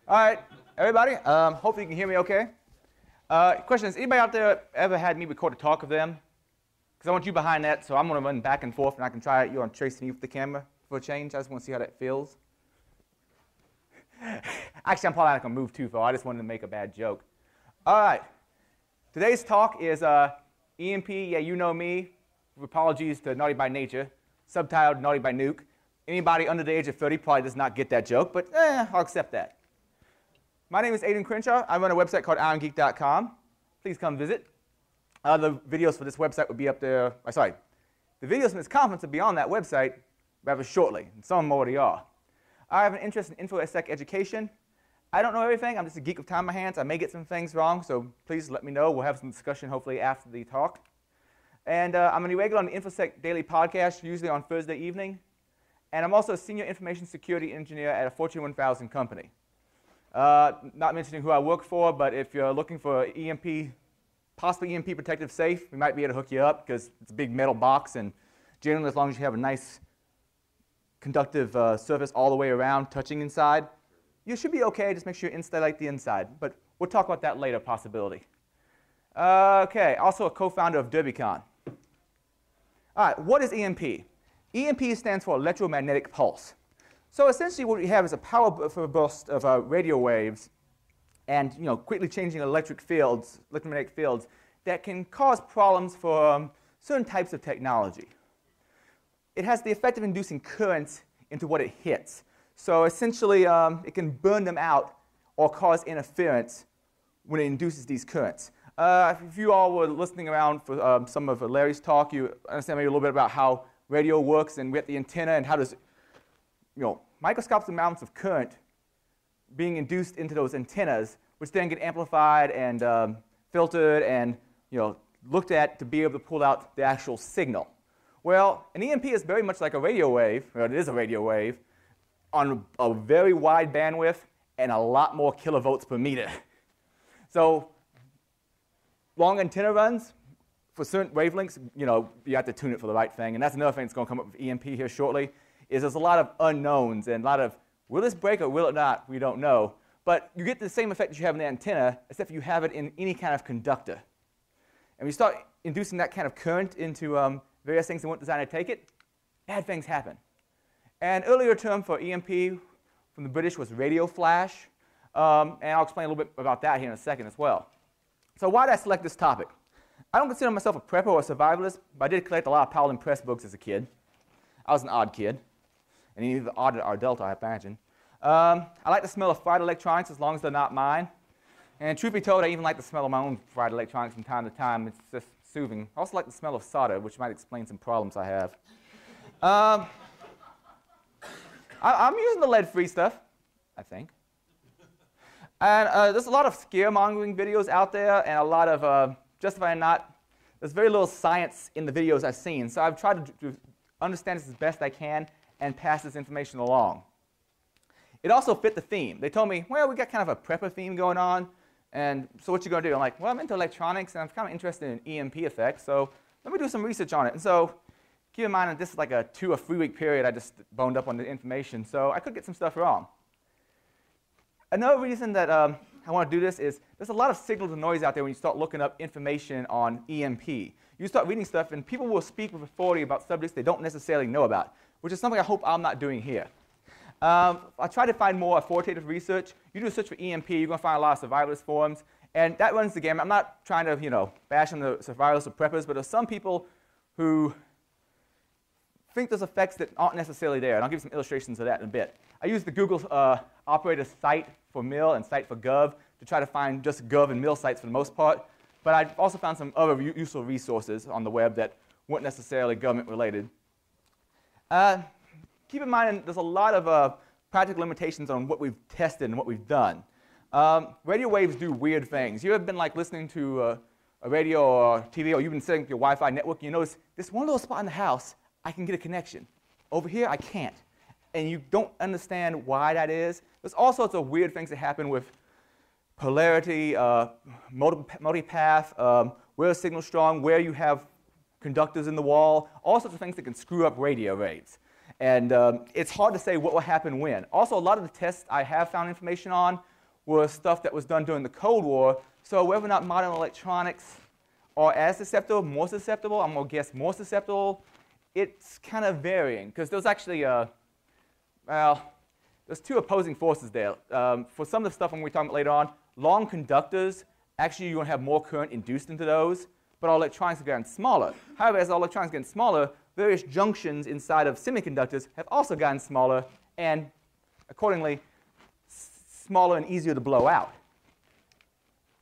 All right, everybody. Hopefully you can hear me okay. Question is, anybody out there ever had me record a talk of them? Because I want you behind that, so I'm going to run back and forth, and I can try you on tracing you with the camera for a change. I just want to see how that feels. Actually, I'm probably not going to move too far. I just wanted to make a bad joke. All right. Today's talk is EMP, yeah, you know me. Apologies to Naughty by Nature. Subtitled Naughty by Nuke. Anybody under the age of 30 probably does not get that joke, but I'll accept that. My name is Adrian Crenshaw. I run a website called irongeek.com. Please come visit. The videos for this website will be up there. The videos from this conference will be on that website rather shortly, and some already are. I have an interest in InfoSec education. I don't know everything. I'm just a geek with time on my hands. I may get some things wrong, so please let me know. We'll have some discussion hopefully after the talk. And I'm an irregular on the InfoSec Daily podcast, usually on Thursday evening. And I'm also a senior information security engineer at a Fortune 1000 company. Not mentioning who I work for, but if you're looking for EMP, possibly EMP protective safe, we might be able to hook you up because it's a big metal box, and generally as long as you have a nice conductive surface all the way around touching inside, you should be okay. Just make sure you insulate the inside. But we'll talk about that later, possibility. Okay, also a co-founder of DerbyCon. All right, what is EMP? EMP stands for electromagnetic pulse. So essentially what we have is a power burst of radio waves and quickly changing electromagnetic fields that can cause problems for certain types of technology. It has the effect of inducing currents into what it hits. So essentially it can burn them out or cause interference when it induces these currents. If you all were listening around for some of Larry's talk, you understand maybe a little bit about how radio works and with the antenna and how does microscopic amounts of current being induced into those antennas, which then get amplified and filtered and looked at to be able to pull out the actual signal. Well, an EMP is very much like a radio wave, or it is a radio wave, on a very wide bandwidth and a lot more kilovolts per meter. So long antenna runs, for certain wavelengths, you have to tune it for the right thing. And that's another thing that's going to come up with EMP here shortly, is there's a lot of unknowns and a lot of, will this break or will it not? We don't know. But you get the same effect that you have in the antenna, except you have it in any kind of conductor. And when you start inducing that kind of current into various things that weren't designed to take it, bad things happen. An earlier term for EMP from the British was radio flash. And I'll explain a little bit about that here in a second as well. So why did I select this topic? I don't consider myself a prepper or a survivalist, but I did collect a lot of Powell and Press books as a kid. I was an odd kid, and either odd or delta, I imagine. I like the smell of fried electronics as long as they're not mine. And truth be told, I even like the smell of my own fried electronics from time to time. It's just soothing. I also like the smell of solder, which might explain some problems I have. I'm using the lead-free stuff, I think. And there's a lot of scaremongering videos out there, and a lot of justify or not, there's very little science in the videos I've seen. So I've tried to understand this as best I can and pass this information along. It also fit the theme. They told me, well, we got kind of a prepper theme going on, and so what you going to do? I'm like, well, I'm into electronics, and I'm kind of interested in EMP effects, so let me do some research on it. And so keep in mind that this is like a 2 or 3 week period I just boned up on the information, so I could get some stuff wrong. Another reason that I want to do this is there's a lot of signal to noise out there when you start looking up information on EMP. You start reading stuff, and people will speak with authority about subjects they don't necessarily know about, which is something I hope I'm not doing here. I try to find more authoritative research. You do a search for EMP, you're going to find a lot of survivalist forums, and that runs the gamut. I'm not trying to, bash on the survivalists or preppers, but there's some people who think there's effects that aren't necessarily there, and I'll give you some illustrations of that in a bit. I use the Google operator site for mil and site for gov to try to find just gov and mil sites for the most part, but I've also found some other useful resources on the web that weren't necessarily government related. Keep in mind there's a lot of practical limitations on what we've tested and what we've done. Radio waves do weird things. You ever been like listening to a radio or TV, or you've been setting up your Wi-Fi network, and you notice this one little spot in the house, I can get a connection. Over here, I can't. And you don't understand why that is. There's all sorts of weird things that happen with polarity, multipath, where the signal's strong, where you have conductors in the wall, all sorts of things that can screw up radio waves. And it's hard to say what will happen when. Also, a lot of the tests I have found information on was stuff that was done during the Cold War. So whether or not modern electronics are as susceptible, more susceptible, I'm going to guess more susceptible, it's kind of varying. Because there's actually, well, there's two opposing forces there. For some of the stuff I'm going to be talking about later on, long conductors, actually you're going to have more current induced into those, but our electronics have gotten smaller. However, as our electronics get smaller, various junctions inside of semiconductors have also gotten smaller and, accordingly, smaller and easier to blow out.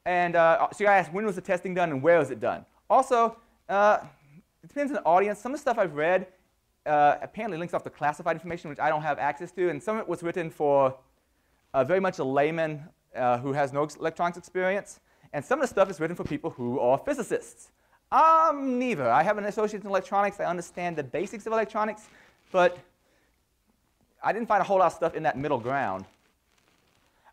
And so you gotta ask, when was the testing done and where was it done? Also, it depends on the audience. Some of the stuff I've read apparently links off to classified information, which I don't have access to, and some of it was written for very much a layman who has no electronics experience, and some of the stuff is written for people who are physicists. I'm neither. I have an associate in electronics. I understand the basics of electronics, but I didn't find a whole lot of stuff in that middle ground.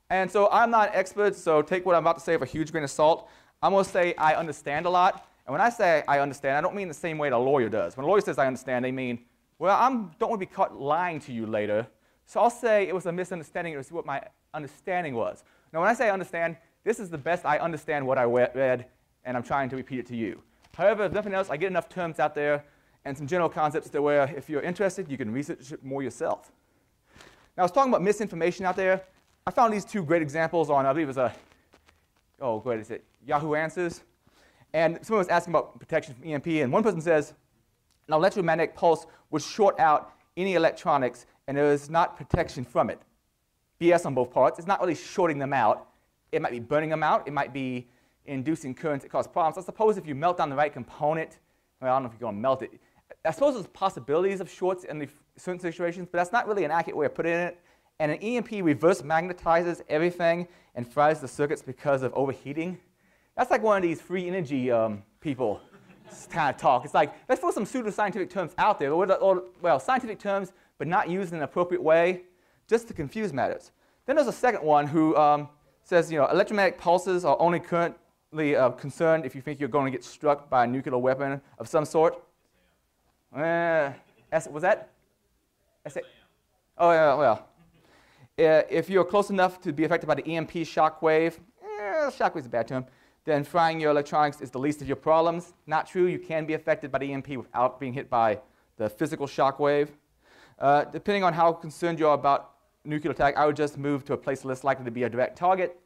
And so I'm not an expert, so take what I'm about to say with a huge grain of salt. I'm going to say I understand a lot. And when I say I understand, I don't mean the same way a lawyer does. When a lawyer says I understand, they mean, well, I don't want to be caught lying to you later. So I'll say it was a misunderstanding. It was what my understanding was. Now, when I say I understand, this is the best I understand what I read, and I'm trying to repeat it to you. However, if nothing else, I get enough terms out there and some general concepts to where if you're interested, you can research it more yourself. Now, I was talking about misinformation out there. I found these two great examples on, I believe it was Yahoo Answers. And someone was asking about protection from EMP, and one person says, an electromagnetic pulse would short out any electronics, and there is not protection from it. BS on both parts. It's not really shorting them out. It might be burning them out. It might be inducing currents that cause problems. I suppose if you melt down the right component, well, I don't know if you're going to melt it. I suppose there's possibilities of shorts in certain situations, but that's not really an accurate way of putting it. And an EMP reverse magnetizes everything and fries the circuits because of overheating. That's like one of these free energy people kind of talk. It's like, let's throw some pseudoscientific terms out there, well, scientific terms, but not used in an appropriate way, just to confuse matters. Then there's a second one who says, electromagnetic pulses are only currently concerned if you think you're going to get struck by a nuclear weapon of some sort. Was that? Oh, yeah, well. If you're close enough to be affected by the EMP shock wave, shock wave is a bad term, then frying your electronics is the least of your problems. Not true. You can be affected by the EMP without being hit by the physical shock wave. Depending on how concerned you are about nuclear attack, I would just move to a place less likely to be a direct target.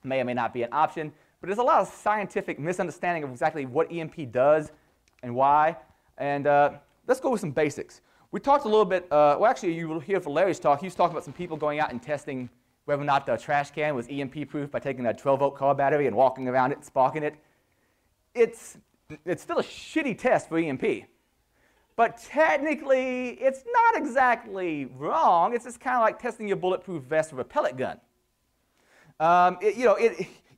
May or may not be an option. But there's a lot of scientific misunderstanding of exactly what EMP does and why. And let's go with some basics. We talked a little bit, well, actually, you will hear from Larry's talk. He was talking about some people going out and testing whether or not the trash can was EMP-proof by taking a 12-volt car battery and walking around it and sparking it. It's still a shitty test for EMP. But technically, it's not exactly wrong. It's just kind of like testing your bulletproof vest with a pellet gun.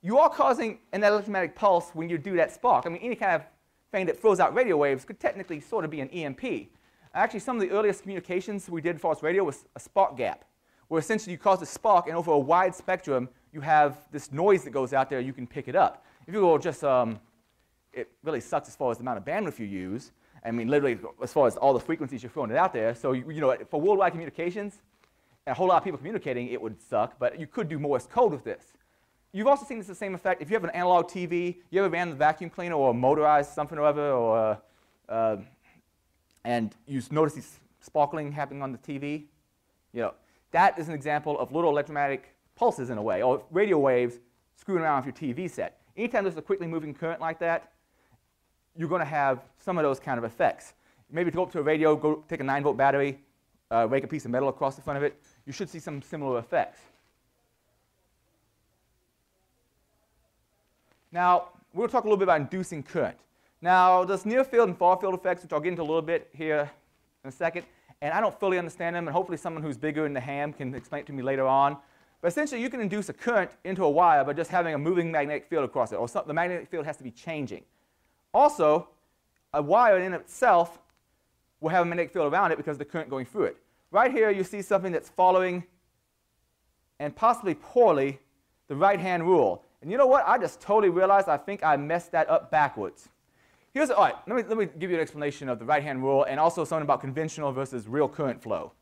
You are causing an electromagnetic pulse when you do that spark. I mean, any kind of thing that throws out radio waves could technically sort of be an EMP. Actually, some of the earliest communications we did for radio was a spark gap, where essentially you cause a spark, and over a wide spectrum, you have this noise that goes out there, you can pick it up. If you go just, it really sucks as far as the amount of bandwidth you use. I mean, literally, as far as all the frequencies you're throwing it out there. So, for worldwide communications, and a whole lot of people communicating, it would suck, but you could do Morse code with this. You've also seen this the same effect. If you have an analog TV, you ever ran the vacuum cleaner or motorized something or other, or and you notice these sparkling happening on the TV, that is an example of little electromagnetic pulses in a way, or radio waves screwing around with your TV set. Anytime there's a quickly moving current like that, you're going to have some of those kind of effects. Maybe go up to a radio, go take a 9-volt battery, rake a piece of metal across the front of it, you should see some similar effects. Now, we'll talk a little bit about inducing current. Now, there's near field and far field effects, which I'll get into a little bit here in a second, and I don't fully understand them, and hopefully someone who's bigger in the ham can explain it to me later on. But essentially, you can induce a current into a wire by just having a moving magnetic field across it, or the magnetic field has to be changing. Also, a wire in itself will have a magnetic field around it because of the current going through it. Right here, you see something that's following, and possibly poorly, the right-hand rule. And you know what? I just totally realized I think I messed that up backwards. All right, let me give you an explanation of the right-hand rule and also something about conventional versus real current flow.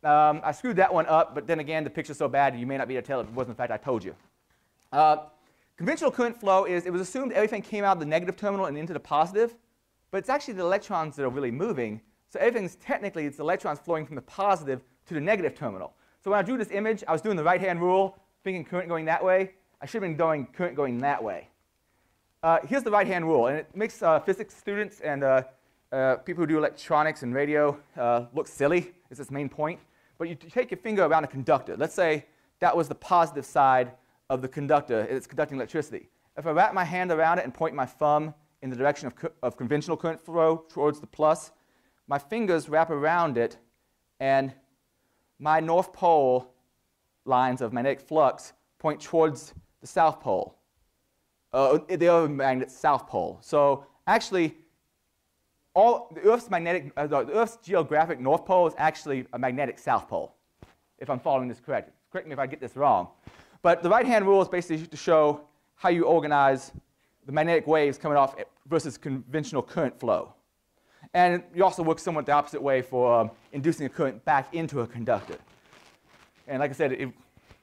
I screwed that one up, but then again, the picture's so bad you may not be able to tell if it wasn't the fact I told you. Conventional current flow is, it was assumed everything came out of the negative terminal and into the positive, but it's actually the electrons that are really moving. So everything's technically, it's electrons flowing from the positive to the negative terminal. So when I drew this image, I was doing the right-hand rule, thinking current going that way. I should have been doing current going that way. Here's the right-hand rule, and it makes physics students and people who do electronics and radio look silly. It's its main point. But you take your finger around a conductor. Let's say that was the positive side of the conductor. It's conducting electricity. If I wrap my hand around it and point my thumb in the direction of conventional current flow towards the plus, my fingers wrap around it, and my north pole lines of magnetic flux point towards the south pole, the other magnet's south pole. So actually, the Earth's geographic north pole is actually a magnetic south pole, if I'm following this correct. Correct me if I get this wrong. But the right-hand rule is basically to show how you organize the magnetic waves coming off versus conventional current flow. And you also work somewhat the opposite way for inducing a current back into a conductor. And like I said, it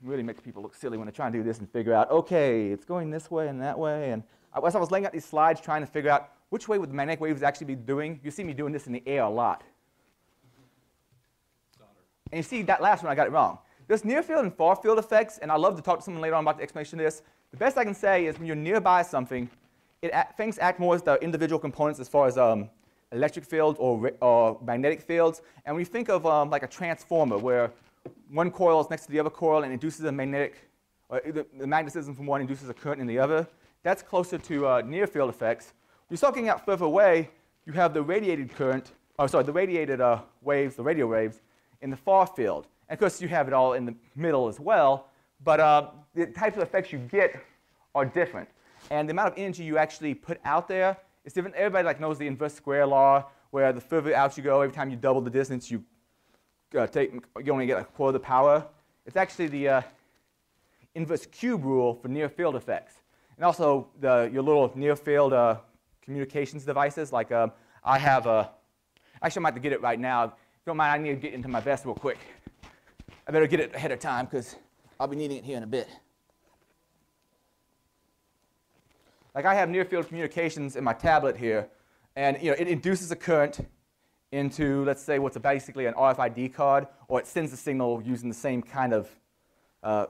really makes people look silly when they try and do this and figure out, okay, it's going this way and that way. And as I was laying out these slides trying to figure out which way would the magnetic waves actually be doing, you see me doing this in the air a lot. And you see that last one, I got it wrong. There's near field and far field effects, and I'd love to talk to someone later on about the explanation of this. The best I can say is when you're nearby something, things act more as the individual components as far as electric fields or magnetic fields. And when you think of like a transformer where one coil is next to the other coil and induces a magnetic, or the magnetism from one induces a current in the other, that's closer to near field effects. You're talking out further away, you have the radiated current, the radiated waves, the radio waves, in the far field. And of course, you have it all in the middle as well, but the types of effects you get are different. And the amount of energy you actually put out there is different. Everybody knows the inverse square law, where the further out you go, every time you double the distance, you only get a quarter of the power. It's actually the inverse cube rule for near field effects. And also your little near field communications devices, like I have actually I might have to get it right now. If you don't mind, I need to get into my vest real quick. I better get it ahead of time because I'll be needing it here in a bit. Like I have near field communications in my tablet here, and it induces a current into, let's say, what's basically an RFID card, or it sends a signal using the same kind of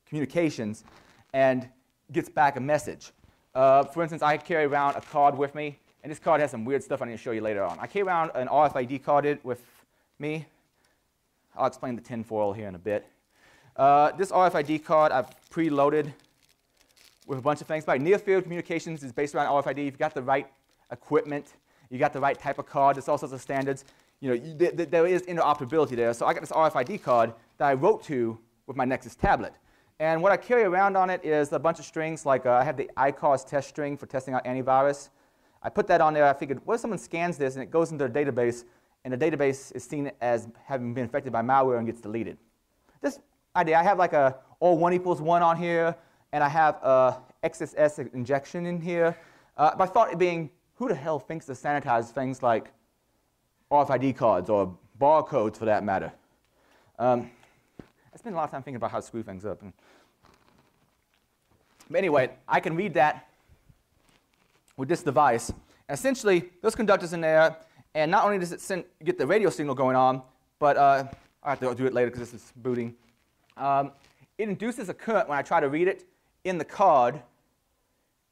communications and gets back a message. For instance, I carry around a card with me, and this card has some weird stuff I need to show you later on. I carry around an RFID card with me. I'll explain the tinfoil here in a bit. This RFID card I've preloaded with a bunch of things. Near field communications is based around RFID. If you've got the right equipment, you got the right type of card, there's all sorts of standards. There is interoperability there. So I got this RFID card that I wrote to with my Nexus tablet. And what I carry around on it is a bunch of strings, like I have the iCars test string for testing out antivirus. I put that on there. I figured, what if someone scans this and it goes into a database, and the database is seen as having been affected by malware and gets deleted? This idea, I have like a all 1 equals 1 on here, and I have a XSS injection in here. My thought being, who the hell thinks to sanitize things like RFID cards or barcodes for that matter? I spend a lot of time thinking about how to screw things up. But anyway, I can read that with this device. And essentially, there's conductors in there, and not only does it get the radio signal going on, but I have to do it later because this is booting. It induces a current when I try to read it in the card,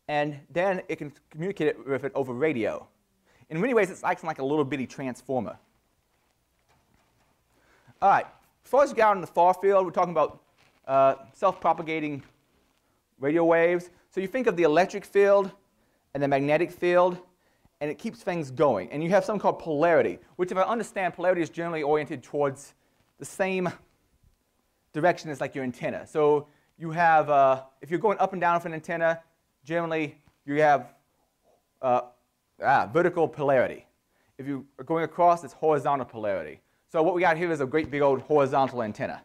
and then it can communicate it with it over radio. In many ways, it's acting like a little bitty transformer. All right. As far as you get out in the far field, we're talking about self-propagating radio waves. So you think of the electric field and the magnetic field, and it keeps things going. And you have something called polarity, which, if I understand, polarity is generally oriented towards the same direction as like your antenna. So you have, if you're going up and down with an antenna, generally you have vertical polarity. If you are going across, it's horizontal polarity. So what we got here is a great big old horizontal antenna.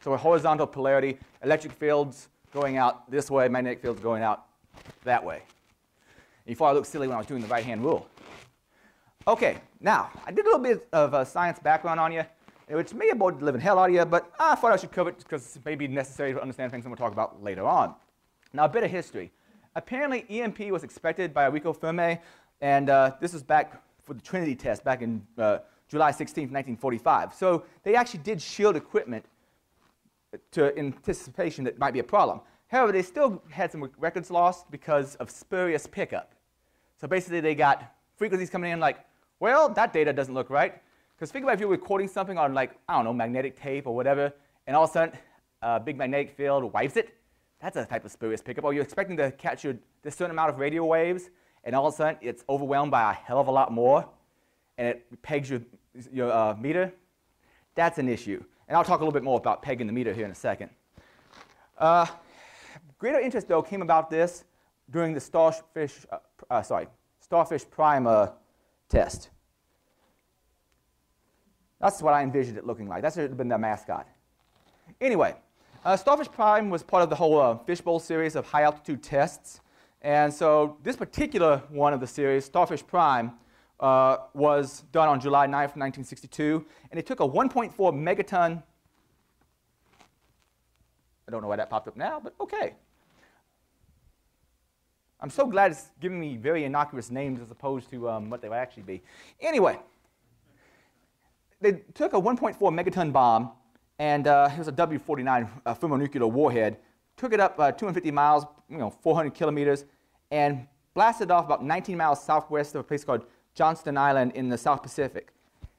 So a horizontal polarity, electric fields going out this way, magnetic fields going out that way. And you thought I looked silly when I was doing the right-hand rule. Okay, now, I did a little bit of a science background on you. which may have bored the living hell out of you, but I thought I should cover it because it may be necessary to understand things I'm going to talk about later on. Now, a bit of history. Apparently, EMP was expected by Enrico Fermi, and this was back for the Trinity test back in July 16, 1945. So they actually did shield equipment in anticipation that it might be a problem. However, they still had some records lost because of spurious pickup. So basically, they got frequencies coming in like, well, that data doesn't look right. Because think about if you're recording something on, like, I don't know, magnetic tape or whatever, and all of a sudden, a big magnetic field wipes it. That's a type of spurious pickup. Or you're expecting to capture this certain amount of radio waves, and all of a sudden, it's overwhelmed by a hell of a lot more, and it pegs your meter. That's an issue. And I'll talk a little bit more about pegging the meter here in a second. Greater interest, though, came about this during the Starfish Prime test. That's what I envisioned it looking like. That should have been the mascot. Anyway, Starfish Prime was part of the whole Fishbowl series of high-altitude tests. And so this particular one of the series, Starfish Prime, was done on July 9th, 1962. And it took a 1.4 megaton. I don't know why that popped up now, but OK. I'm so glad it's giving me very innocuous names as opposed to what they would actually be. Anyway, they took a 1.4 megaton bomb, and it was a W-49 thermonuclear warhead, took it up 250 miles, 400 kilometers, and blasted off about 19 miles southwest of a place called Johnston Island in the South Pacific.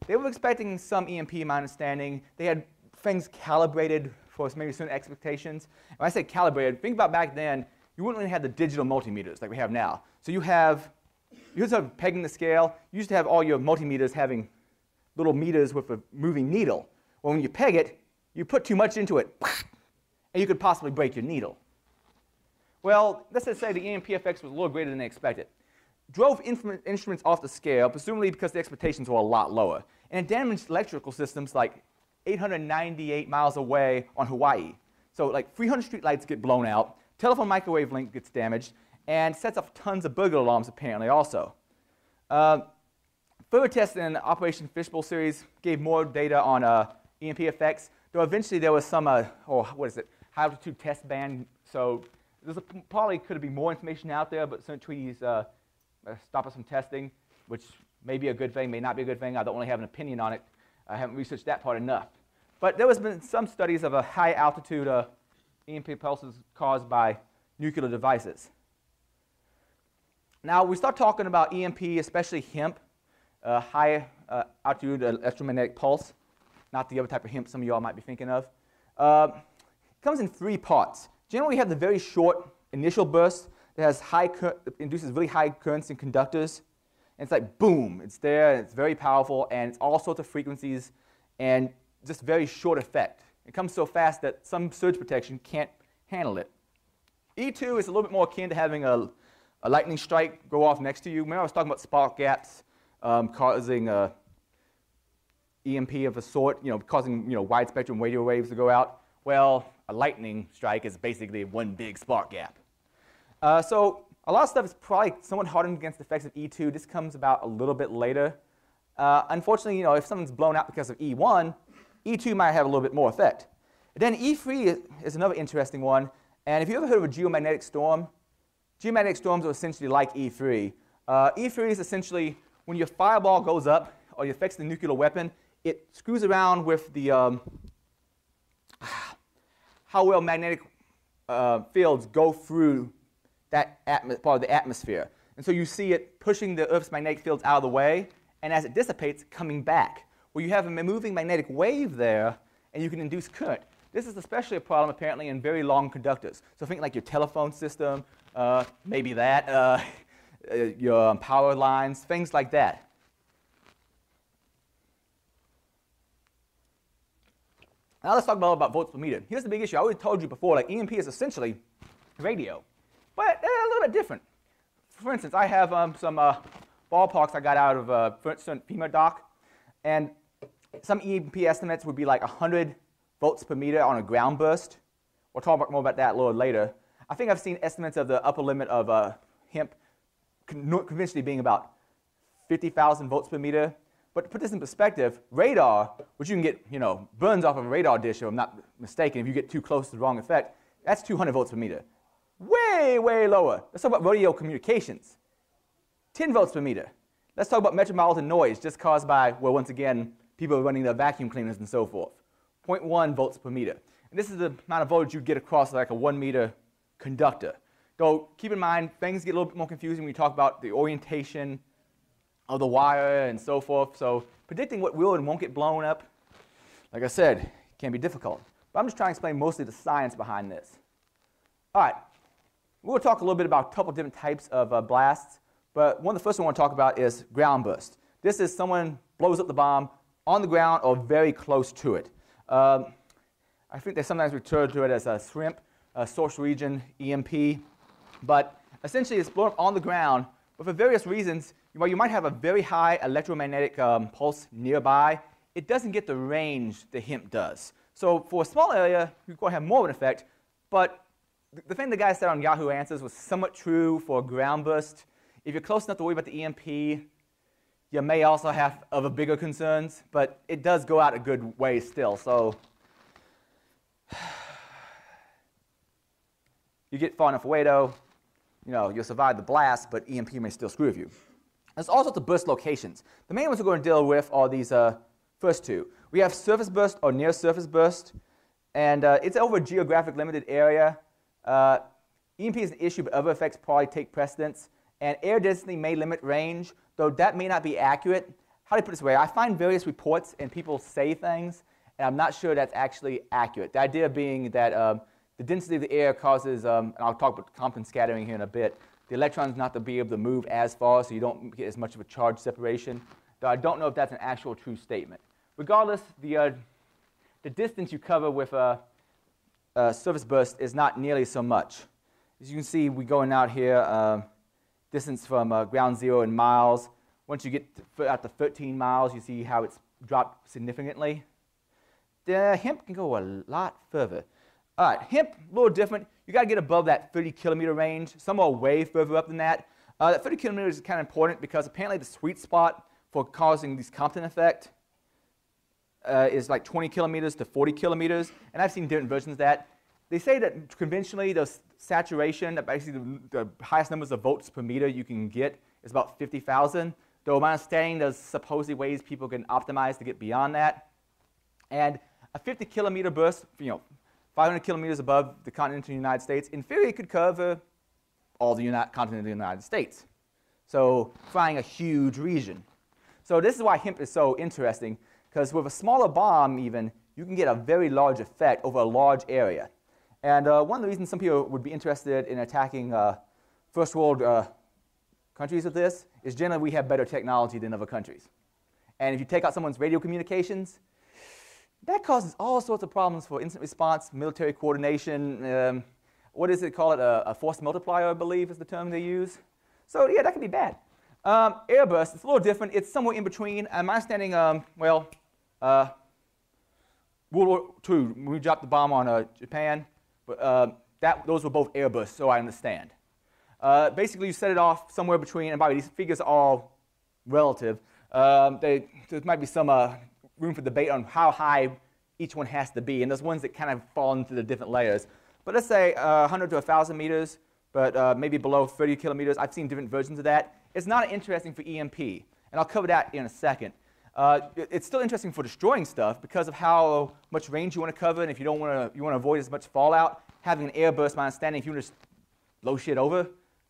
They were expecting some EMP, my understanding. They had things calibrated for maybe certain expectations. And when I say calibrated, think about back then, you wouldn't really have the digital multimeters like we have now. So you used to have pegging the scale. You used to have all your multimeters having little meters with a moving needle. Well, when you peg it, you put too much into it, and you could possibly break your needle. Well, let's just say the EMP effects was a little greater than they expected. Drove instruments off the scale, presumably because the expectations were a lot lower. And it damaged electrical systems like 898 miles away on Hawaii. So like 300 street lights get blown out, telephone microwave link gets damaged, and sets off tons of burglar alarms apparently also. Further tests in Operation Fishbowl series gave more data on EMP effects, though eventually there was some, high-altitude test ban. So there's probably could be more information out there, but certain treaties stop us from testing, which may be a good thing, may not be a good thing. I don't really have an opinion on it. I haven't researched that part enough. But there has been some studies of a high-altitude EMP pulses caused by nuclear devices. Now, we start talking about EMP, especially HEMP, high altitude electromagnetic pulse, not the other type of HEMP some of y'all might be thinking of. It comes in 3 parts. Generally, we have the very short initial burst that has induces really high currents in conductors. And it's like, boom, it's there, and it's very powerful, and it's all sorts of frequencies, and just very short effect. It comes so fast that some surge protection can't handle it. E2 is a little bit more akin to having a lightning strike go off next to you. Remember I was talking about spark gaps causing EMP of a sort, causing wide spectrum radio waves to go out. Well, a lightning strike is basically one big spark gap. So a lot of stuff is probably somewhat hardened against the effects of E2. This comes about a little bit later. Unfortunately, if something's blown out because of E1, E2 might have a little bit more effect. And then E3 is another interesting one. And if you ever heard of a geomagnetic storm, geomagnetic storms are essentially like E3. E3 is essentially when your fireball goes up or it affects the nuclear weapon, it screws around with the how well magnetic fields go through that part of the atmosphere. And so you see it pushing the Earth's magnetic fields out of the way, and as it dissipates, coming back. Well, you have a moving magnetic wave there, and you can induce current. This is especially a problem, apparently, in very long conductors. So think like your telephone system, maybe that, your power lines, things like that. Now let's talk about volts per meter. Here's the big issue. I already told you before, like EMP is essentially radio, but they're a little bit different. For instance, I have some ballparks I got out of a FEMA doc, and some EMP estimates would be like 100 volts per meter on a ground burst. We'll talk more about that a little later. I think I've seen estimates of the upper limit of HEMP conventionally being about 50,000 volts per meter. But to put this in perspective, radar, which you can get, burns off of a radar dish, if I'm not mistaken, if you get too close to the wrong effect, that's 200 volts per meter. Way, way lower. Let's talk about radio communications. 10 volts per meter. Let's talk about metropolitan noise, just caused by, well, once again, people running their vacuum cleaners and so forth. 0.1 volts per meter. And this is the amount of voltage you get across like a 1 meter conductor. Though, keep in mind, things get a little bit more confusing when you talk about the orientation of the wire and so forth. So predicting what will and won't get blown up, like I said, can be difficult. But I'm just trying to explain mostly the science behind this. All right, we're going to talk a little bit about a couple different types of blasts. But one of the first I want to talk about is ground burst. This is someone blows up the bomb on the ground or very close to it. I think they sometimes refer to it as a SREMP, a source region EMP. But essentially, it's blown up on the ground. But for various reasons, while you might have a very high electromagnetic pulse nearby, it doesn't get the range the HIMP does. So for a small area, you're going to have more of an effect. But the thing the guy said on Yahoo Answers was somewhat true for ground burst. If you're close enough to worry about the EMP, you may also have other bigger concerns. But it does go out a good way still. So you get far enough away, though, you'll survive the blast, but EMP may still screw with you. There's all sorts of burst locations. The main ones we're going to deal with are these first two. We have surface burst or near surface burst, and it's over a geographic limited area. EMP is an issue, but other effects probably take precedence. And air density may limit range, though that may not be accurate. How do I put it this way? I find various reports and people say things, and I'm not sure that's actually accurate. The idea being that the density of the air causes, and I'll talk about Compton scattering here in a bit, the electrons not to be able to move as far, so you don't get as much of a charge separation. Though I don't know if that's an actual true statement. Regardless, the distance you cover with surface burst is not nearly so much. As you can see, we're going out here, distance from ground zero in miles. Once you get out to 13 miles, you see how it's dropped significantly. The HIMP can go a lot further. All right, HIMP, a little different. You got to get above that 30 kilometer range. Some are way further up than that. That 30 kilometers is kind of important because apparently the sweet spot for causing this Compton effect is like 20 kilometers to 40 kilometers. And I've seen different versions of that. They say that conventionally the saturation, basically the highest numbers of volts per meter you can get is about 50,000. Though my understanding, there's supposedly ways people can optimize to get beyond that. And a 50 kilometer burst, 500 kilometers above the continental United States, in theory, could cover all the continental United States. So flying a huge region. So this is why HIMP is so interesting, because with a smaller bomb even, you can get a very large effect over a large area. And one of the reasons some people would be interested in attacking first world countries with this is generally we have better technology than other countries. And if you take out someone's radio communications, that causes all sorts of problems for instant response, military coordination. What does it call it? A force multiplier, I believe, is the term they use. So yeah, that can be bad. Airburst, it's a little different. It's somewhere in between. My understanding, World War II, when we dropped the bomb on Japan, those were both airbursts, so I understand. Basically, you set it off somewhere between, and by the way, these figures are all relative. There might be some room for debate on how high each one has to be, and there's ones that kind of fall into the different layers. But let's say 100 to 1,000 meters, but maybe below 30 kilometers. I've seen different versions of that. It's not interesting for EMP, and I'll cover that in a second. It's still interesting for destroying stuff because of how much range you want to cover, and if you don't want to avoid as much fallout, having an air burst, my understanding, if you want to just blow shit over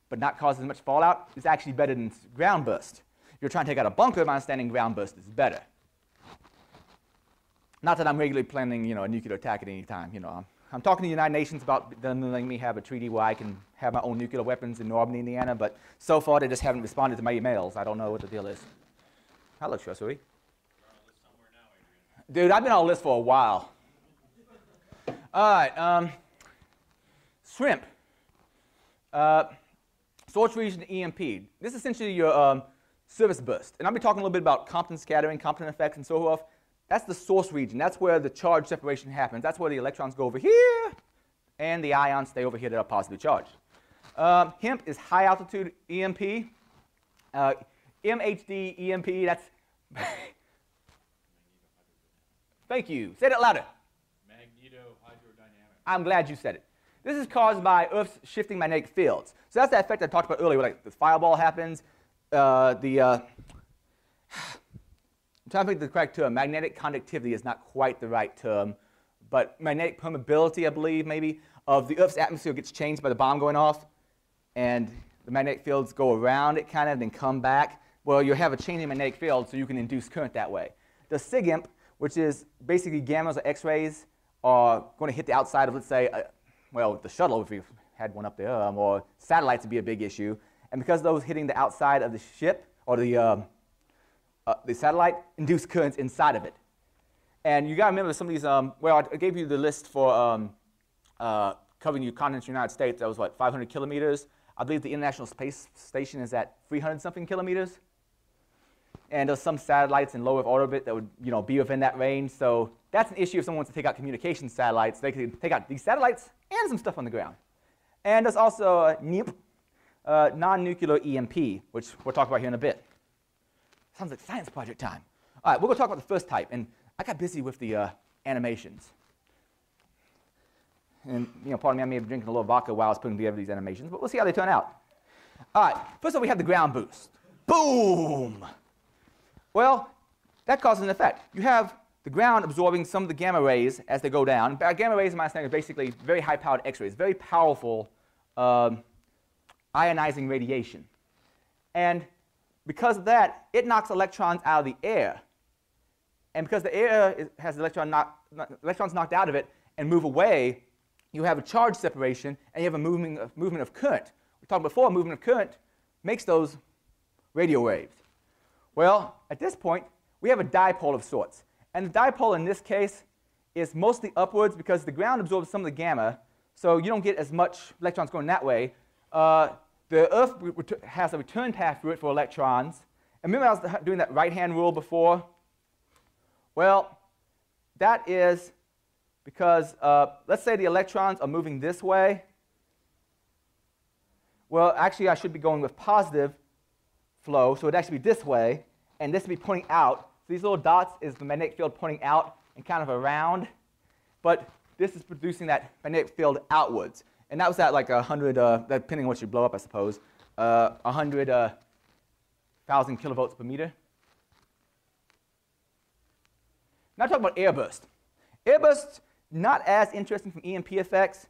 but not cause as much fallout, is actually better than ground burst. If you're trying to take out a bunker, my understanding, ground burst is better. Not that I'm regularly planning, a nuclear attack at any time. I'm talking to the United Nations about them letting me have a treaty where I can have my own nuclear weapons in New Albany, Indiana, but so far they just haven't responded to my emails. I don't know what the deal is. Hello, Shosui. Dude, I've been on a list for a while. All right, SREMP. Source region EMP. This is essentially your surface burst. And I'll be talking a little bit about Compton scattering, Compton effects, and so forth. That's the source region. That's where the charge separation happens. That's where the electrons go over here, and the ions stay over here that are positively charged. HIMP is high altitude EMP. MHD EMP, that's Thank you. Say that louder. Magnetohydrodynamics. I'm glad you said it. This is caused by Earth's shifting magnetic fields. So that's that effect I talked about earlier, where like the fireball happens. I'm trying to think of the correct term. Magnetic conductivity is not quite the right term, but magnetic permeability, I believe, maybe, of the Earth's atmosphere gets changed by the bomb going off, and the magnetic fields go around it kind of, then come back. Well, you have a changing magnetic field, so you can induce current that way. The SIGIMP, which is basically gammas or X-rays, are going to hit the outside of, let's say, well, the shuttle, if we had one up there, or satellites would be a big issue. And because those hitting the outside of the ship, or the satellite, induce currents inside of it. And you got to remember some of these, well, I gave you the list for covering the continents of the United States. That was, what, 500 kilometers? I believe the International Space Station is at 300-something kilometers. And there's some satellites in low Earth orbit that would, you know, be within that range. So that's an issue if someone wants to take out communication satellites. They can take out these satellites and some stuff on the ground. And there's also NEMP, non-nuclear EMP, which we'll talk about here in a bit. Sounds like science project time. All right, we're going to talk about the first type. And I got busy with the animations. And, you know, pardon me, I may have been drinking a little vodka while I was putting together these animations, but we'll see how they turn out. All right, first of all, we have the ground boost. Boom! Well, that causes an effect. You have the ground absorbing some of the gamma rays as they go down. Gamma rays, in my understanding, are basically very high-powered X-rays, very powerful ionizing radiation. And because of that, it knocks electrons out of the air. And because the air has electrons knocked out of it and move away, you have a charge separation, and you have a movement of current. We talked before, movement of current makes those radio waves. Well, at this point, we have a dipole of sorts. And the dipole in this case is mostly upwards because the ground absorbs some of the gamma, so you don't get as much electrons going that way. The Earth has a return path through it for electrons. And remember I was doing that right-hand rule before? Well, that is because, let's say the electrons are moving this way. Well, actually, I should be going with positive flow, so it would actually be this way, and this would be pointing out. So these little dots is the magnetic field pointing out and kind of around, but this is producing that magnetic field outwards. And that was at like 100, depending on what you blow up, I suppose, 100,000 kilovolts per meter. Now talk about airburst. Airburst, not as interesting from EMP effects.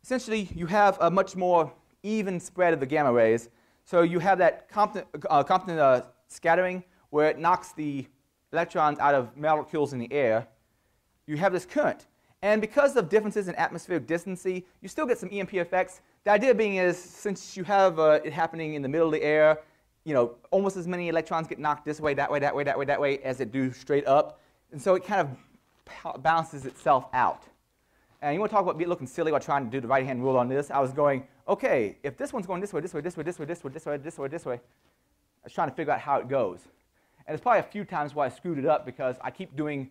Essentially, you have a much more even spread of the gamma rays. So you have that Compton scattering where it knocks the electrons out of molecules in the air. You have this current. And because of differences in atmospheric distance, you still get some EMP effects. The idea being is, since you have it happening in the middle of the air, you know, almost as many electrons get knocked this way, that way, that way, that way, that way, as it do straight up. And so it kind of balances itself out. And you want to talk about looking silly while trying to do the right-hand rule on this. I was going, okay, if this one's going this way, this way, this way, this way, this way, this way, this way, this way, I was trying to figure out how it goes. And there's probably a few times where I screwed it up because I keep doing,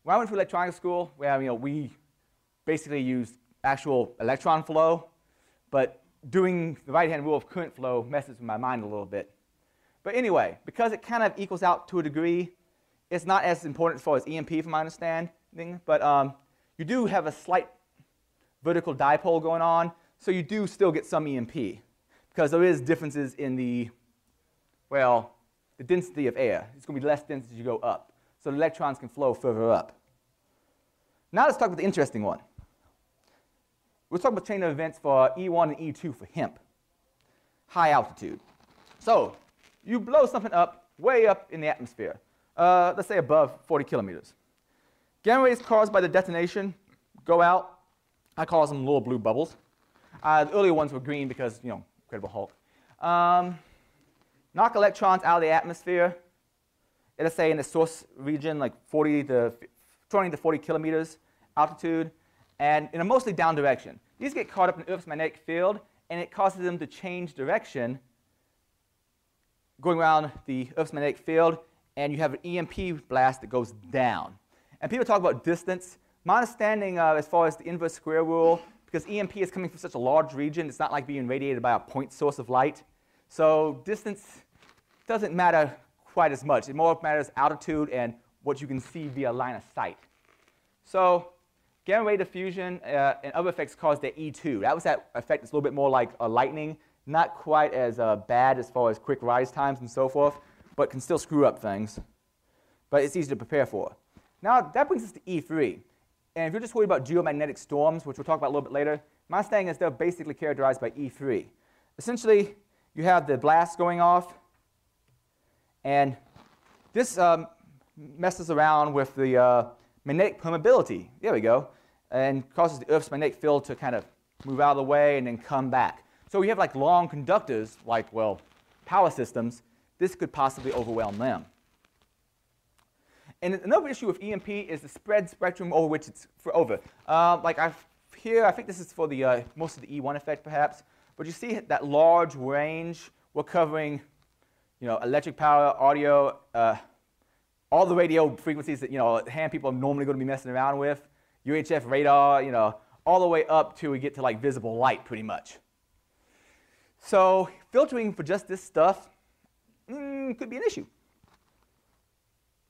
when I went to electronics school, where, you know, we basically used actual electron flow, but doing the right-hand rule of current flow messes with my mind a little bit. But anyway, because it kind of equals out to a degree, it's not as important as far as EMP from my understanding, but you do have a slight vertical dipole going on, so you do still get some EMP, because there is differences in the, well, the density of air. It's going to be less dense as you go up, so the electrons can flow further up. Now let's talk about the interesting one. We'll talk about chain of events for E1 and E2 for HEMP, high altitude. So you blow something up way up in the atmosphere, let's say above 40 kilometers. Gamma rays caused by the detonation go out. I call them little blue bubbles. The earlier ones were green because, you know, Incredible Hulk. Knock electrons out of the atmosphere, let's say in the source region, like 20 to 40 kilometers altitude, and in a mostly down direction. These get caught up in Earth's magnetic field, and it causes them to change direction going around the Earth's magnetic field, and you have an EMP blast that goes down. And people talk about distance. My understanding as far as the inverse square rule, because EMP is coming from such a large region, it's not like being radiated by a point source of light. So distance doesn't matter quite as much. It more matters altitude and what you can see via line of sight. So gamma ray diffusion and other effects cause the E2. That was that effect that's a little bit more like lightning, not quite as bad as far as quick rise times and so forth, but can still screw up things. But it's easy to prepare for. Now that brings us to E3. And if you're just worried about geomagnetic storms, which we'll talk about a little bit later, my understanding is they're basically characterized by E3. Essentially, you have the blast going off, and this messes around with the magnetic permeability. There we go. And causes the Earth's magnetic field to kind of move out of the way and then come back. So we have like long conductors, like, well, power systems. This could possibly overwhelm them. And another issue with EMP is the spread spectrum over which it's over. Like here, I think this is for the most of the E1 effect, perhaps. But you see that large range. We're covering, electric power, audio, all the radio frequencies that hand people are normally going to be messing around with, UHF radar, all the way up till we get to like visible light, pretty much. So filtering for just this stuff could be an issue.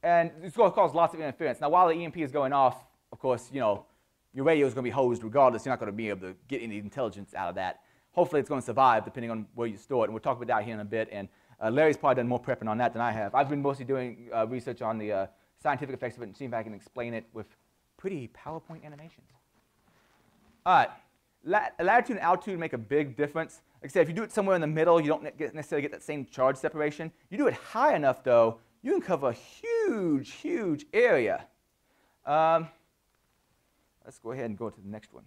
And it's going to cause lots of interference. Now, while the EMP is going off, of course, your radio is going to be hosed regardless. You're not going to be able to get any intelligence out of that. Hopefully, it's going to survive depending on where you store it. And we'll talk about that here in a bit. And Larry's probably done more prepping on that than I have. I've been mostly doing research on the scientific effects of it and seeing if I can explain it with pretty PowerPoint animations. All right. Latitude and altitude make a big difference. Like I said, if you do it somewhere in the middle, you don't necessarily get that same charge separation. You do it high enough, though, you can cover a huge, huge area. Let's go ahead and go to the next one.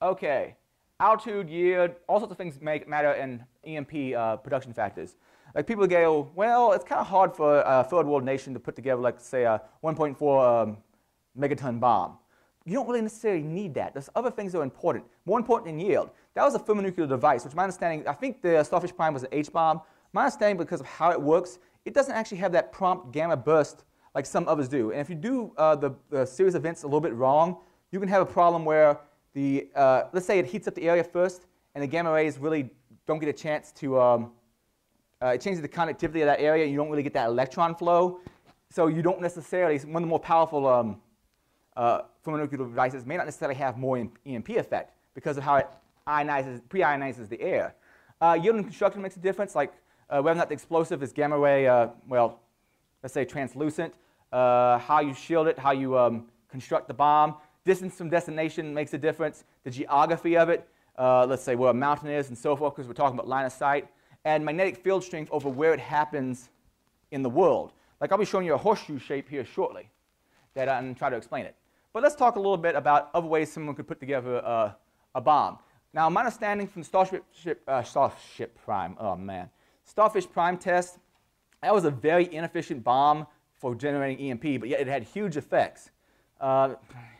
OK, altitude, yield, all sorts of things matter in EMP production factors. Like people go, well, it's kind of hard for a third world nation to put together, like, say, a 1.4 megaton bomb. You don't really necessarily need that. There's other things that are important, more important than yield. That was a thermonuclear device, which my understanding, I think the Starfish Prime was an H-bomb. My understanding, because of how it works, it doesn't actually have that prompt gamma burst like some others do. And if you do the series events a little bit wrong, you can have a problem where let's say it heats up the area first, and the gamma rays really don't get a chance to, it changes the conductivity of that area, and you don't really get that electron flow. So you don't necessarily, one of the more powerful thermonuclear devices may not necessarily have more EMP effect because of how it pre-ionizes the air. Yield and construction makes a difference, like whether or not the explosive is gamma ray, well, let's say translucent, how you shield it, how you construct the bomb. Distance from destination makes a difference. The geography of it, let's say where a mountain is and so forth, because we're talking about line of sight. And magnetic field strength over where it happens in the world. Like I'll be showing you a horseshoe shape here shortly that I'm trying to explain it. But let's talk a little bit about other ways someone could put together a bomb. Now, my understanding from the Starship Prime, oh man, Starfish Prime test, that was a very inefficient bomb for generating EMP, but yet it had huge effects. And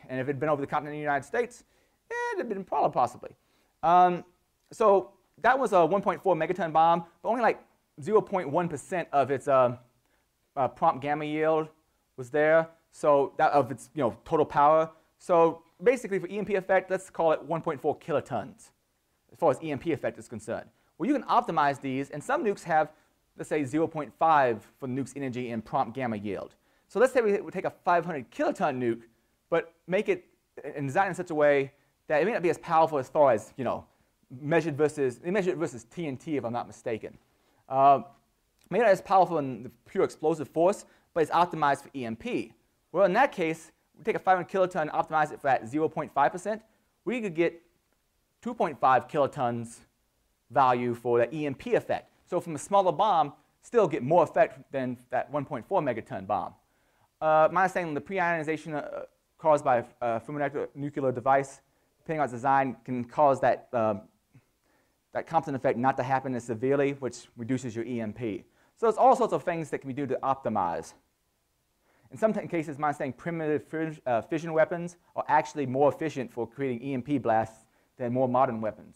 if it had been over the continent of the United States, it had been probably possibly. So that was a 1.4 megaton bomb, but only like 0.1% of its prompt gamma yield was there. So that of its total power. So basically for EMP effect, let's call it 1.4 kilotons as far as EMP effect is concerned. Well, you can optimize these, and some nukes have, let's say, 0.5 for the nuke's energy and prompt gamma yield. So let's say we would take a 500 kiloton nuke, but make it and design it in such a way that it may not be as powerful as far as measured versus TNT, if I'm not mistaken. May not as powerful in the pure explosive force, but it's optimized for EMP. Well, in that case, we take a 500 kiloton and optimize it for that 0.5%. We could get 2.5 kilotons value for the EMP effect. So from a smaller bomb, still get more effect than that 1.4 megaton bomb. My understanding, the pre-ionization caused by a thermonuclear device, depending on its design, can cause that, that Compton effect not to happen as severely, which reduces your EMP. So there's all sorts of things that can be done to optimize. In some cases, my understanding, primitive fission weapons are actually more efficient for creating EMP blasts than more modern weapons.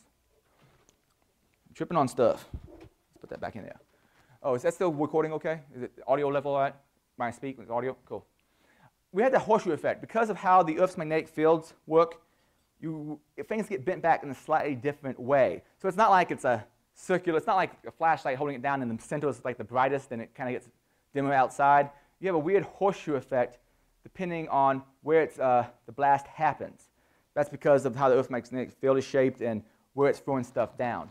I'm tripping on stuff. Let's put that back in there. Oh, is that still recording okay? Is it audio level all right? When I speak with audio? Cool. We had the horseshoe effect. Because of how the Earth's magnetic fields work, things get bent back in a slightly different way. So it's not like it's a circular, it's not like a flashlight holding it down in the center is like the brightest, and it kind of gets dimmer outside, you have a weird horseshoe effect depending on where the blast happens. That's because of how the Earth's magnetic field is shaped and where it's throwing stuff down.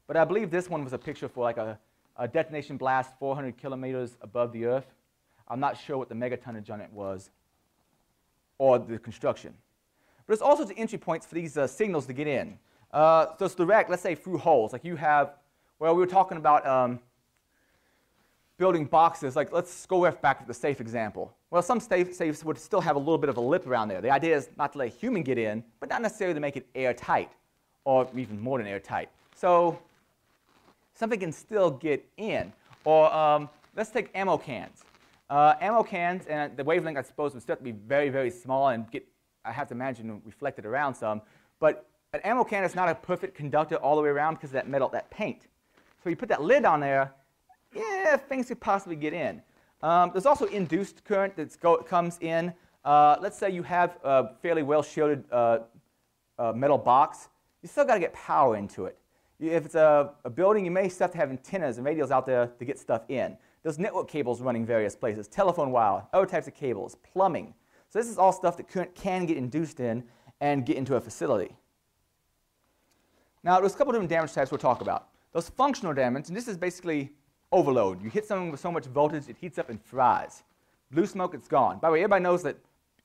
But I believe this one was a picture for like a detonation blast 400 kilometers above the Earth. I'm not sure what the megatonnage on it was or the construction. But there's also the entry points for these signals to get in. So it's direct, let's say through holes. Like you have, well, we were talking about building boxes. Like let's go back to the safe example. Well, some safes would still have a little bit of a lip around there. The idea is not to let a human get in, but not necessarily to make it airtight, or even more than airtight. So something can still get in. Or let's take ammo cans. Ammo cans, and the wavelength I suppose would still have to be very, very small and get, I have to imagine, reflected around some. But an ammo can is not a perfect conductor all the way around because of that metal, that paint. So you put that lid on there, yeah, things could possibly get in. There's also induced current that comes in. Let's say you have a fairly well-shielded metal box. You still got to get power into it. If it's a building, you may still have to have antennas and radios out there to get stuff in. There's network cables running various places, telephone wire, other types of cables, plumbing. So this is all stuff that current can get induced in and get into a facility. Now, there's a couple of different damage types we'll talk about. There's functional damage, and this is basically overload. You hit something with so much voltage, it heats up and fries. Blue smoke, it's gone. By the way, everybody knows that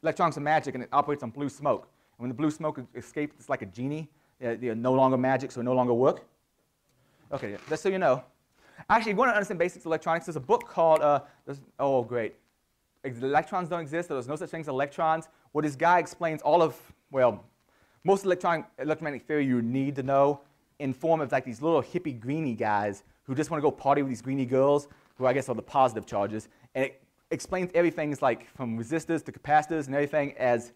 electronics are magic and it operates on blue smoke. And when the blue smoke escapes, it's like a genie. They're no longer magic, so no longer work. Okay, just so you know. Actually, if you want to understand basics of electronics, there's a book called, oh great, electrons don't exist, there's no such thing as electrons. Well, this guy explains all of, well, most electromagnetic theory you need to know in form of like these little hippie greenie guys who just want to go party with these greenie girls, who I guess are the positive charges. And it explains everything like from resistors to capacitors and everything as